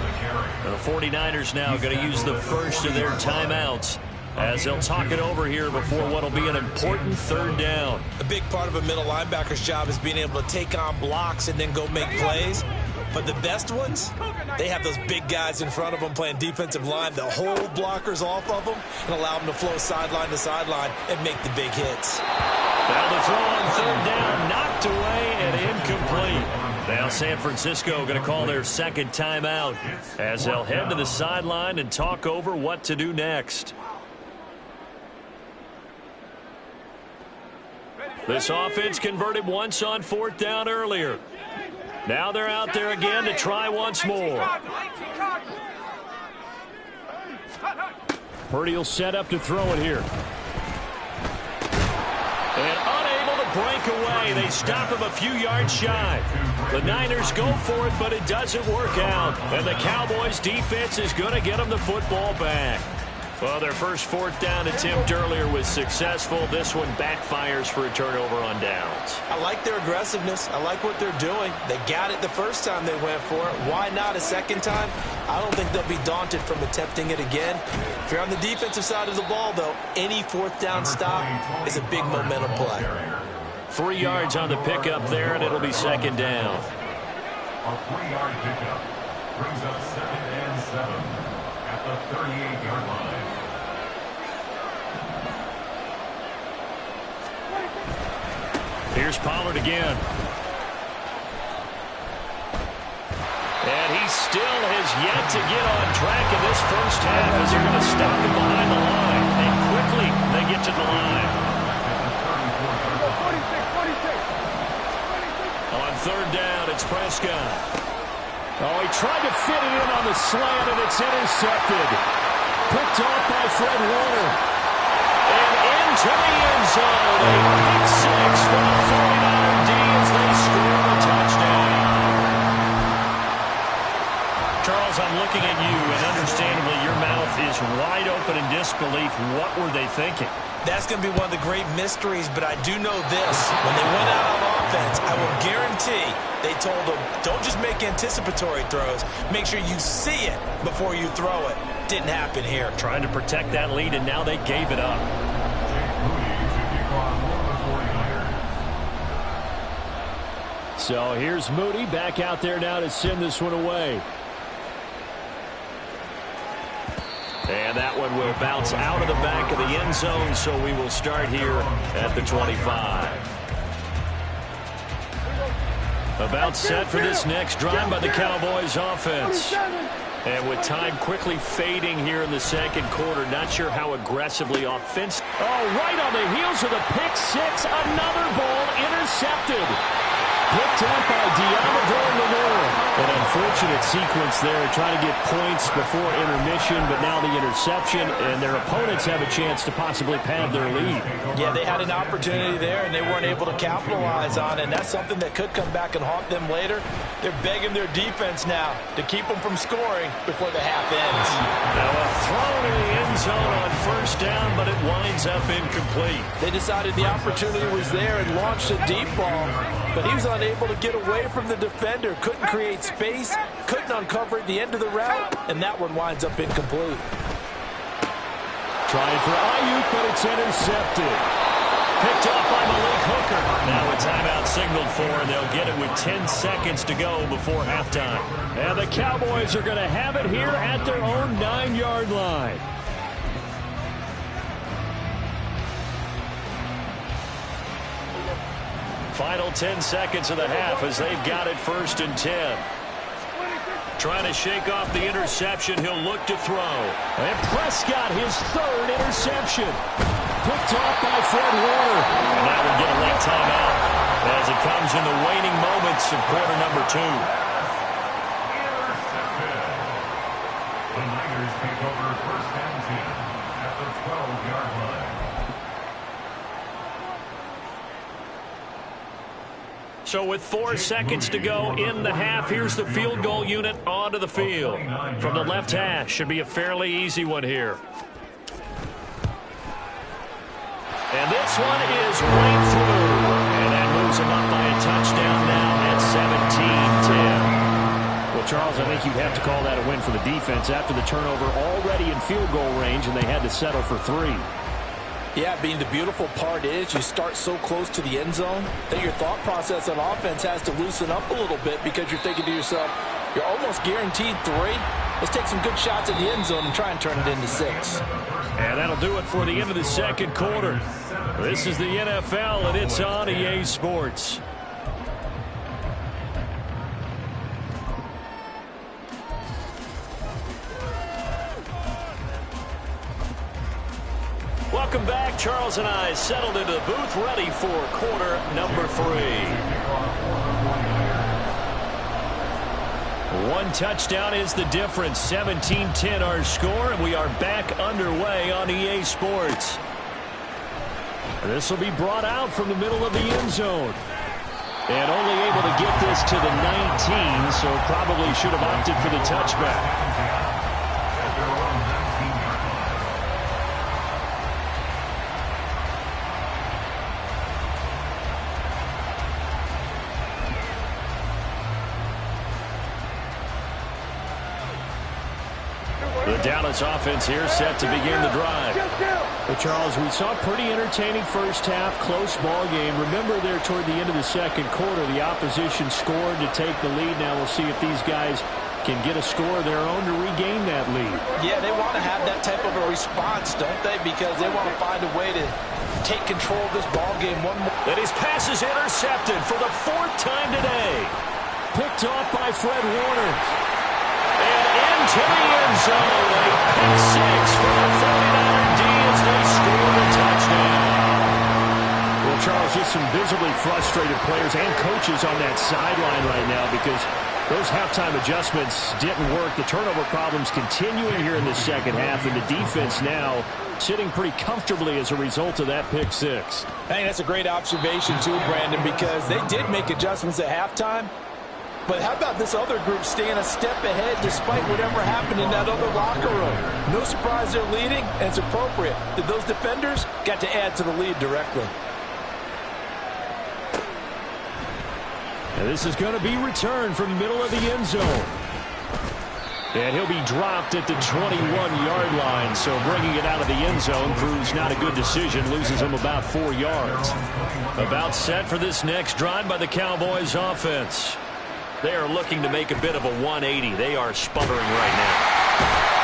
The 49ers now going to use the first of their timeouts as they'll talk it over here before what will be an important 3rd down. A big part of a middle linebacker's job is being able to take on blocks and then go make plays. But the best ones, they have those big guys in front of them playing defensive line that hold blockers off of them and allow them to flow sideline to sideline and make the big hits. Now the throw on 3rd down, knocked away and incomplete. Now San Francisco going to call their 2nd timeout as they'll head to the sideline and talk over what to do next. This offense converted once on 4th down earlier. Now they're out there again to try once more. Purdy will set up to throw it here. And unable to break away. They stop him a few yards shy. The Niners go for it, but it doesn't work out. And the Cowboys defense is going to get them the football back. Well, their first 4th down attempt earlier was successful. This one backfires for a turnover on downs. I like their aggressiveness. I like what they're doing. They got it the first time they went for it. Why not a second time? I don't think they'll be daunted from attempting it again. If you're on the defensive side of the ball, though, any 4th down stop is a big momentum play. 3 yards on the pickup there, and it'll be 2nd down. A 3-yard pickup brings up 2nd and 7 at the 38-yard line. Here's Pollard again. And he still has yet to get on track in this first half as they're going to stop him behind the line. And quickly, they get to the line. 46. On 3rd down, it's Prescott. Oh, he tried to fit it in on the slant, and it's intercepted. Picked off by Fred Warner. And into the end zone. A pick 6 for the 49er D as they score a touchdown. Charles, I'm looking at you, and understandably, your mouth is wide open in disbelief. What were they thinking? That's going to be one of the great mysteries, but I do know this. When they went out on offense, I will guarantee they told them, don't just make anticipatory throws. Make sure you see it before you throw it. Didn't happen here. Trying to protect that lead, and now they gave it up. So here's Moody back out there now to send this one away. And that one will bounce out of the back of the end zone, so we will start here at the 25. About set for this next drive by the Cowboys offense. And with time quickly fading here in the second quarter, not sure how aggressively offensive. Oh, right on the heels of the pick six, another ball intercepted. Picked up by Diamador Lenore. An unfortunate sequence there, trying to get points before intermission, but now the interception, and their opponents have a chance to possibly pad their lead. Yeah, they had an opportunity there, and they weren't able to capitalize on it, and that's something that could come back and haunt them later. They're begging their defense now to keep them from scoring before the half ends. Now a throw to the end zone on first down, but it winds up incomplete. They decided the opportunity was there and launched a deep ball, but he was unable to get away from the defender, couldn't create space, couldn't uncover at the end of the route, and that one winds up incomplete. Trying for Ayuk, but it's intercepted. Picked off by Malik Hooker. Now a timeout signaled for, and they'll get it with 10 seconds to go before halftime. And the Cowboys are going to have it here at their own 9-yard line. Final 10 seconds of the half as they've got it 1st and 10. Trying to shake off the interception. He'll look to throw. And Prescott, his 3rd interception. Picked off by Fred Warner. And that will get a late timeout as it comes in the waning moments of quarter number 2. Intercepted. The Niners take over 1st and 10 at the 12-yard line. So with 4 seconds to go in the half, here's the field goal unit onto the field. From the left hash, should be a fairly easy one here. And this one is right through. And that moves them up by a touchdown now at 17-10. Well, Charles, I think you'd have to call that a win for the defense after the turnover already in field goal range, and they had to settle for 3. Yeah, Bean, the beautiful part is you start so close to the end zone that your thought process on offense has to loosen up a little bit because you're thinking to yourself, you're almost guaranteed 3. Let's take some good shots in the end zone and try and turn it into 6. And that'll do it for the end of the second quarter. This is the NFL, and it's on EA Sports. Welcome back. Charles and I settled into the booth, ready for quarter number 3. 1 touchdown is the difference. 17-10 our score, and we are back underway on EA Sports. This will be brought out from the middle of the end zone. And only able to get this to the 19, so probably should have opted for the touchback. The Dallas offense here set to begin the drive. But Charles, we saw a pretty entertaining first half, close ball game. Remember there toward the end of the second quarter, the opposition scored to take the lead. Now we'll see if these guys can get a score of their own to regain that lead. Yeah, they want to have that type of a response, don't they? Because they want to find a way to take control of this ball game one more. And his pass is intercepted for the 4th time today. Picked off by Fred Warner. And into the end zone, a pick 6 for the 49er D as they score the touchdown. Well, Charles, just some visibly frustrated players and coaches on that sideline right now because those halftime adjustments didn't work. The turnover problems continuing here in the second half, and the defense now sitting pretty comfortably as a result of that pick 6. I think that's a great observation too, Brandon, because they did make adjustments at halftime. But how about this other group staying a step ahead despite whatever happened in that other locker room? No surprise they're leading, and it's appropriate that those defenders got to add to the lead directly. And this is going to be returned from the middle of the end zone. And he'll be dropped at the 21-yard line. So bringing it out of the end zone proves not a good decision. Loses him about 4 yards. About set for this next drive by the Cowboys offense. They are looking to make a bit of a 180. They are sputtering right now.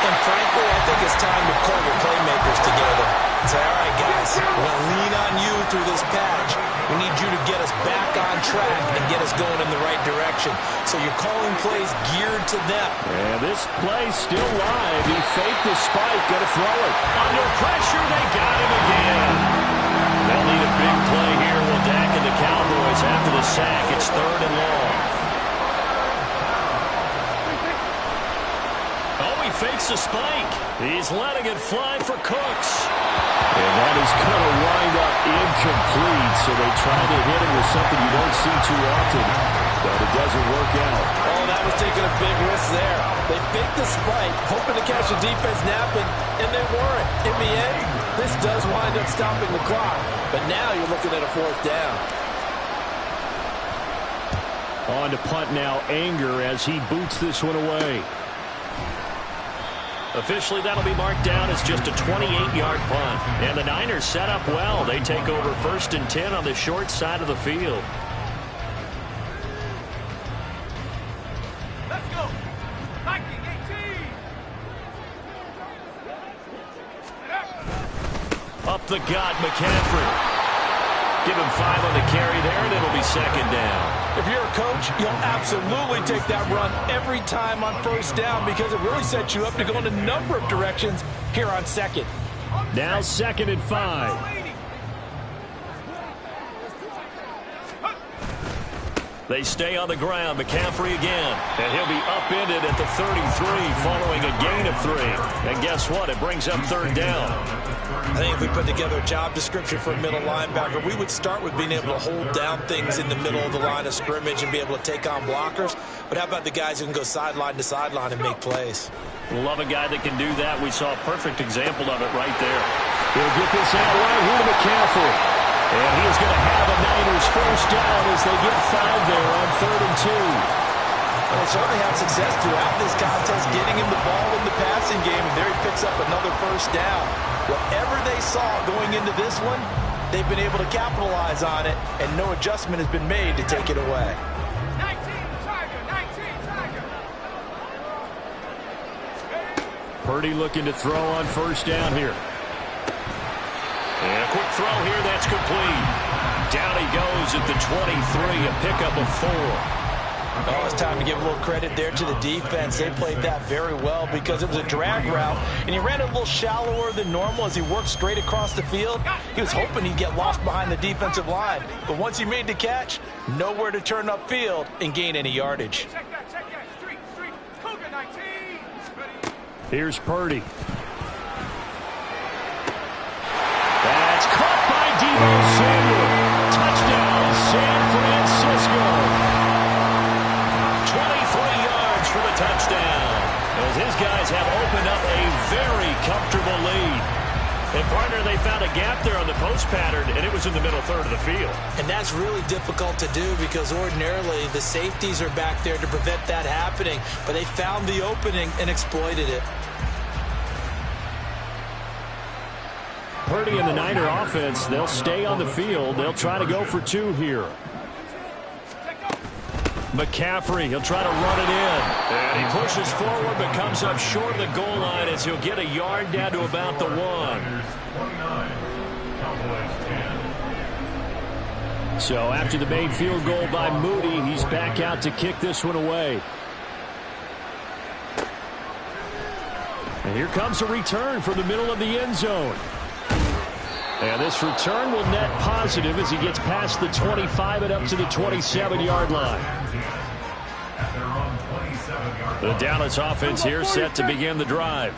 And frankly, I think it's time to pull your playmakers together and say, all right, guys, we're going to lean on you through this patch. We need you to get us back on track and get us going in the right direction. So you're calling plays geared to them. And this play still live. He faked the spike, going to throw it. Under pressure, they got him again. They'll need a big play here. Will Dak and the Cowboys after the sack. It's 3rd and long. Fakes the spike. He's letting it fly for Cooks. And that is going to wind up incomplete. So they try to hit him with something you don't see too often, but it doesn't work out. Oh, that was taking a big risk there. They faked the spike, hoping to catch the defense napping, and they weren't. In the end, this does wind up stopping the clock. But now you're looking at a 4th down. On to punt now, Anger, as he boots this one away. Officially, that'll be marked down as just a 28-yard punt. And the Niners set up well. They take over 1st and 10 on the short side of the field. Let's go. Viking 18. Up the gut, McCaffrey. Give him 5 on the carry there, and it'll be 2nd down. If you're a coach, you'll absolutely take that run every time on 1st down because it really sets you up to go in a number of directions here on 2nd. Now 2nd and 5. They stay on the ground. McCaffrey again. And he'll be upended at the 33 following a gain of 3. And guess what? It brings up 3rd down. I think if we put together a job description for a middle linebacker, we would start with being able to hold down things in the middle of the line of scrimmage and be able to take on blockers. But how about the guys who can go sideline to sideline and make plays? Love a guy that can do that. We saw a perfect example of it right there. He'll get this out right here to McCaffrey. And he is going to have a Niners 1st down as they get 5 there on 3rd and 2. Well, they certainly had success throughout this contest, getting him the ball in the passing game, and there he picks up another 1st down. Whatever they saw going into this one, they've been able to capitalize on it, and no adjustment has been made to take it away. 19, Tiger. Purdy looking to throw on 1st down here. And a quick throw here, that's complete. Down he goes at the 23, a pickup of 4. Oh, it's time to give a little credit there to the defense. They played that very well because it was a drag route, and he ran it a little shallower than normal as he worked straight across the field. He was hoping he'd get lost behind the defensive line, but once he made the catch, nowhere to turn upfield and gain any yardage. Check that. Street. Cougar 19. Ready. Here's Purdy. That's caught by Deebo Samuel. Touchdown, San Francisco. 23 yards for the touchdown. As his guys have opened up a very comfortable lead. And partner, they found a gap there on the post pattern, and it was in the middle 3rd of the field. And that's really difficult to do because ordinarily the safeties are back there to prevent that happening, but they found the opening and exploited it. Purdy and the Niner offense, they'll stay on the field. They'll try to go for 2 here. McCaffrey, he'll try to run it in. And he pushes forward but comes up short of the goal line as he'll get a yard down to about the 1. So after the made field goal by Moody, he's back out to kick this one away. And here comes a return from the middle of the end zone. And this return will net positive as he gets past the 25 and up to the 27-yard line. The Dallas offense here set to begin the drive.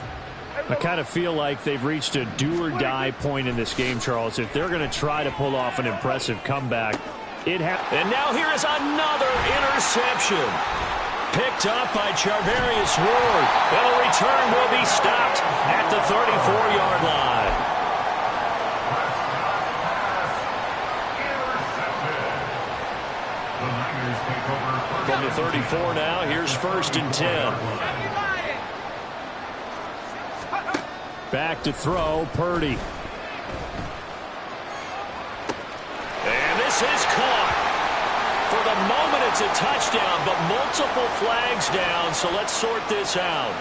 I kind of feel like they've reached a do-or-die point in this game, Charles. If they're going to try to pull off an impressive comeback, and now here is another interception. Picked up by Charvarius Ward. And the return will be stopped at the 34-yard line. From the 34 now, here's 1st and 10. Back to throw, Purdy. And this is caught. For the moment, it's a touchdown, but multiple flags down, so let's sort this out.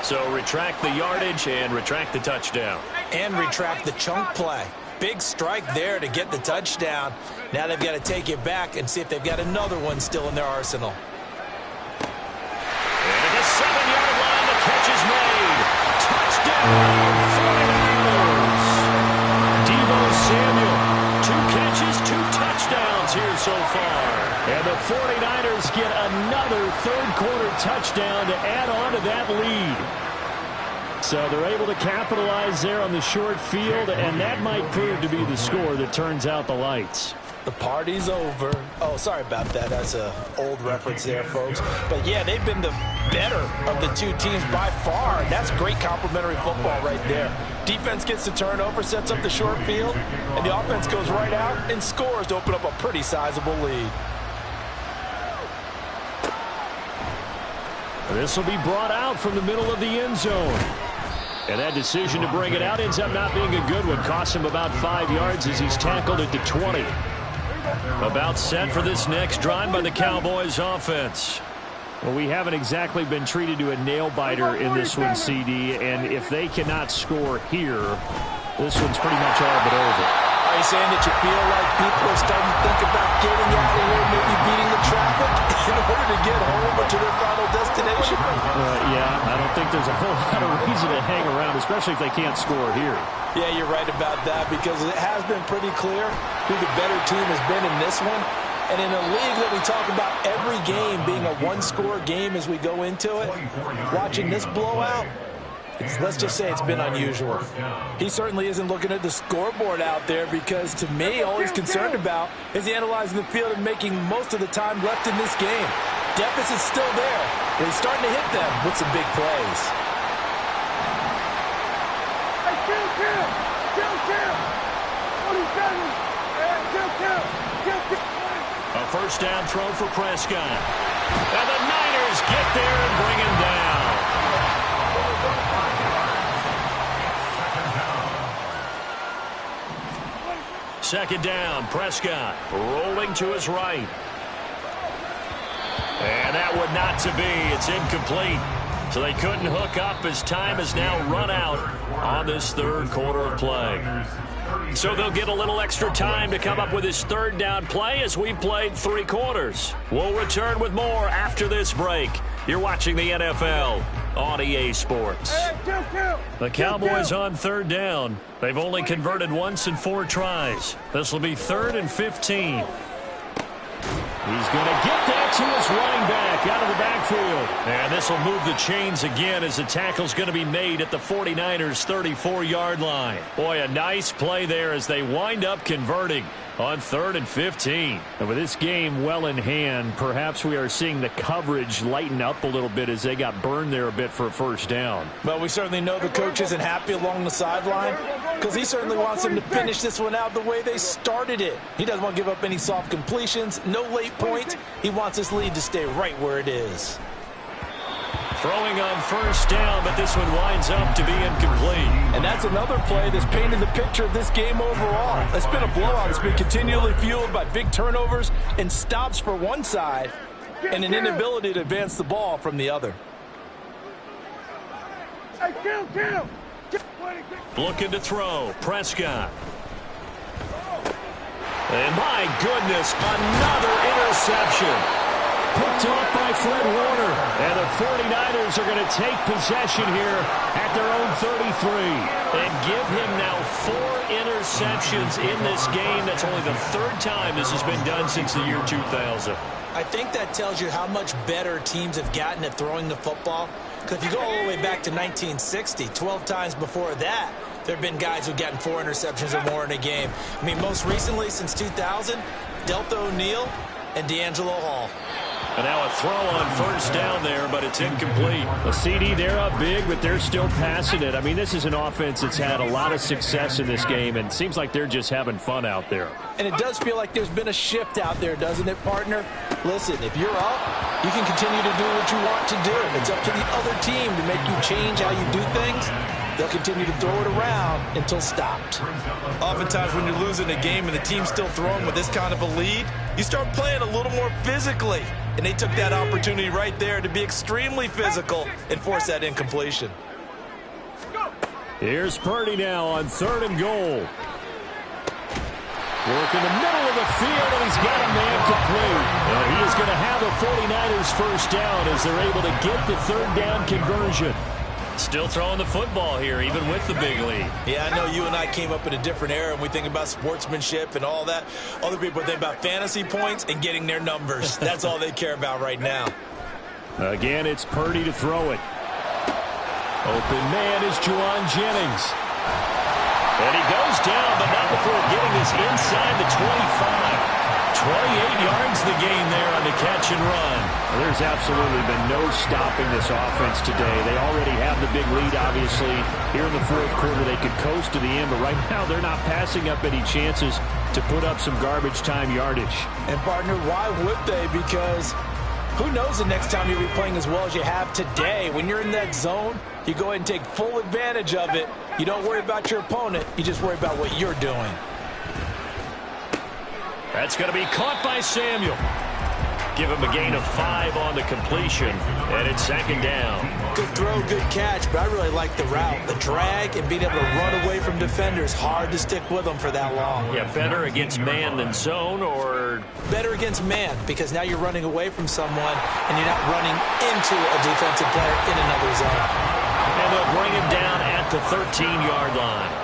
So retract the yardage and retract the touchdown. And retract the chunk play. Big strike there to get the touchdown. Now they've got to take it back and see if they've got another one still in their arsenal. And at the 7-yard line, the catch is made. Touchdown, 49ers. Deebo Samuel, 2 catches, 2 touchdowns here so far. And the 49ers get another third-quarter touchdown to add on to that lead. So they're able to capitalize there on the short field, and that might prove to be the score that turns out the lights. The party's over. Oh, sorry about that. That's an old reference there, folks. But, yeah, they've been the better of the two teams by far. And that's great complementary football right there. Defense gets the turnover, sets up the short field, and the offense goes right out and scores to open up a pretty sizable lead. This will be brought out from the middle of the end zone. And that decision to bring it out ends up not being a good one. Costs him about 5 yards as he's tackled at the 20. About set for this next drive by the Cowboys offense. Well, we haven't exactly been treated to a nail-biter in this one, CD. And if they cannot score here, this one's pretty much all but over. Are you saying that you feel like people are starting to think about getting out of here, maybe beating the traffic in order to get home or to their final destination? Yeah, I don't think there's a whole lot of reason to hang around, especially if they can't score here. Yeah, you're right about that because it has been pretty clear who the better team has been in this one. And in a league that we talk about every game being a one-score game as we go into it, watching this blowout, let's just say it's been unusual. He certainly isn't looking at the scoreboard out there because, to me, all he's concerned about is analyzing the field and making most of the time left in this game. Deficit's still there, but he's starting to hit them with some big plays. Hey, kill. 47. A first down throw for Prescott. And the Niners get there and bring him down. Second down, Prescott rolling to his right. And that would not to be. It's incomplete. So they couldn't hook up as time has now run out on this third quarter of play. So they'll get a little extra time to come up with his third down play as we've played 3 quarters. We'll return with more after this break. You're watching the NFL on EA Sports. The Cowboys on third down. They've only converted once in 4 tries. This will be 3rd and 15. He's going to get that to his running back out of the backfield. And this will move the chains again as the tackle's going to be made at the 49ers' 34-yard line. Boy, a nice play there as they wind up converting on 3rd and 15. And with this game well in hand, perhaps we are seeing the coverage lighten up a little bit as they got burned there a bit for a first down. Well, we certainly know the coach isn't happy along the sideline because he certainly wants them to finish this one out the way they started it. He doesn't want to give up any soft completions, no late points. He wants this lead to stay right where it is. Throwing on first down, but this one winds up to be incomplete. And that's another play that's painted the picture of this game overall. It's been a blowout. It's been continually fueled by big turnovers and stops for one side and an inability to advance the ball from the other. Hey, kill. Looking to throw, Prescott. And my goodness, another interception. Picked off by Fred Warner. And the 49ers are going to take possession here at their own 33. And give him now 4 interceptions in this game. That's only the 3rd time this has been done since the year 2000. I think that tells you how much better teams have gotten at throwing the football. Because if you go all the way back to 1960, 12 times before that, there have been guys who've gotten 4 interceptions or more in a game. I mean, most recently, since 2000, Delta O'Neal and D'Angelo Hall. And now a throw on first down there, but it's incomplete. A CD, they're up big, but they're still passing it. I mean, this is an offense that's had a lot of success in this game, and it seems like they're just having fun out there. And it does feel like there's been a shift out there, doesn't it, partner? Listen, if you're up, you can continue to do what you want to do. It's up to the other team to make you change how you do things. they'll continue to throw it around until stopped. Oftentimes when you're losing a game and the team's still throwing with this kind of a lead, you start playing a little more physically. And they took that opportunity right there to be extremely physical and force that incompletion. Here's Purdy now on 3rd and goal. Work in the middle of the field, and he's got a man complete. And he is going to have a 49ers first down as they're able to get the 3rd down conversion. Still throwing the football here, even with the big lead. Yeah, I know you and I came up in a different era, and we think about sportsmanship and all that. Other people think about fantasy points and getting their numbers. That's all they care about right now. Again, it's Purdy to throw it. Open man is Juwan Jennings. And he goes down, but not before getting this inside the 25. 28 yards the gain there on the catch and run. Well, there's absolutely been no stopping this offense today. They already have the big lead, obviously. Here in the 4th quarter, they could coast to the end, but right now they're not passing up any chances to put up some garbage time yardage. And, partner, why would they? Because who knows the next time you'll be playing as well as you have today. When you're in that zone, you go ahead and take full advantage of it. You don't worry about your opponent. You just worry about what you're doing. That's going to be caught by Samuel. Give him a gain of 5 on the completion, and it's 2nd down. Good throw, good catch, but I really like the route. The drag and being able to run away from defenders, hard to stick with them for that long. Yeah, better against man than zone, or? Better against man, because now you're running away from someone, and you're not running into a defensive player in another zone. And they'll bring him down at the 13-yard line.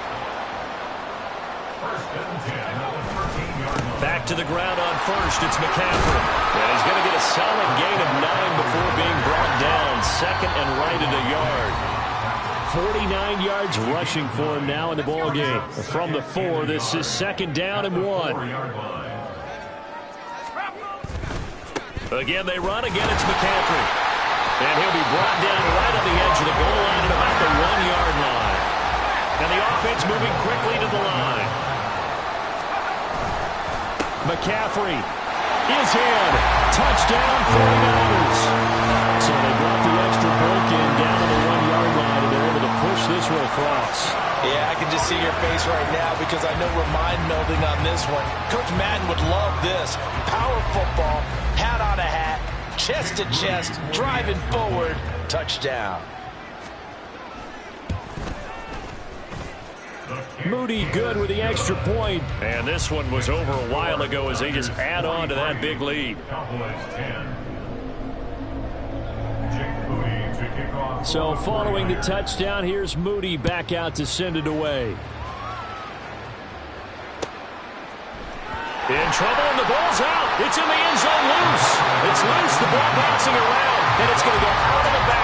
Back to the ground on first. It's McCaffrey. And he's going to get a solid gain of 9 before being brought down. 2nd and right at a yard. 49 yards rushing for him now in the ball game. From the 4, this is 2nd down and 1. Again, they run. Again, it's McCaffrey. And he'll be brought down right on the edge of the goal line at about the 1-yard line. And the offense moving quickly to the line. McCaffrey is in. Touchdown, 49ers. So they brought the extra break in down to the 1-yard line, and they're able to push this one across. Yeah, I can just see your face right now because I know we're mind-melding on this one. Coach Madden would love this. Power football, hat on a hat, chest to chest, driving forward, touchdown. Moody good with the extra point. And this one was over a while ago as they just add on to that big lead. So following the touchdown, here's Moody back out to send it away. In trouble, and the ball's out. It's in the end zone loose. It's loose, the ball bouncing around, and it's going to go out of the back.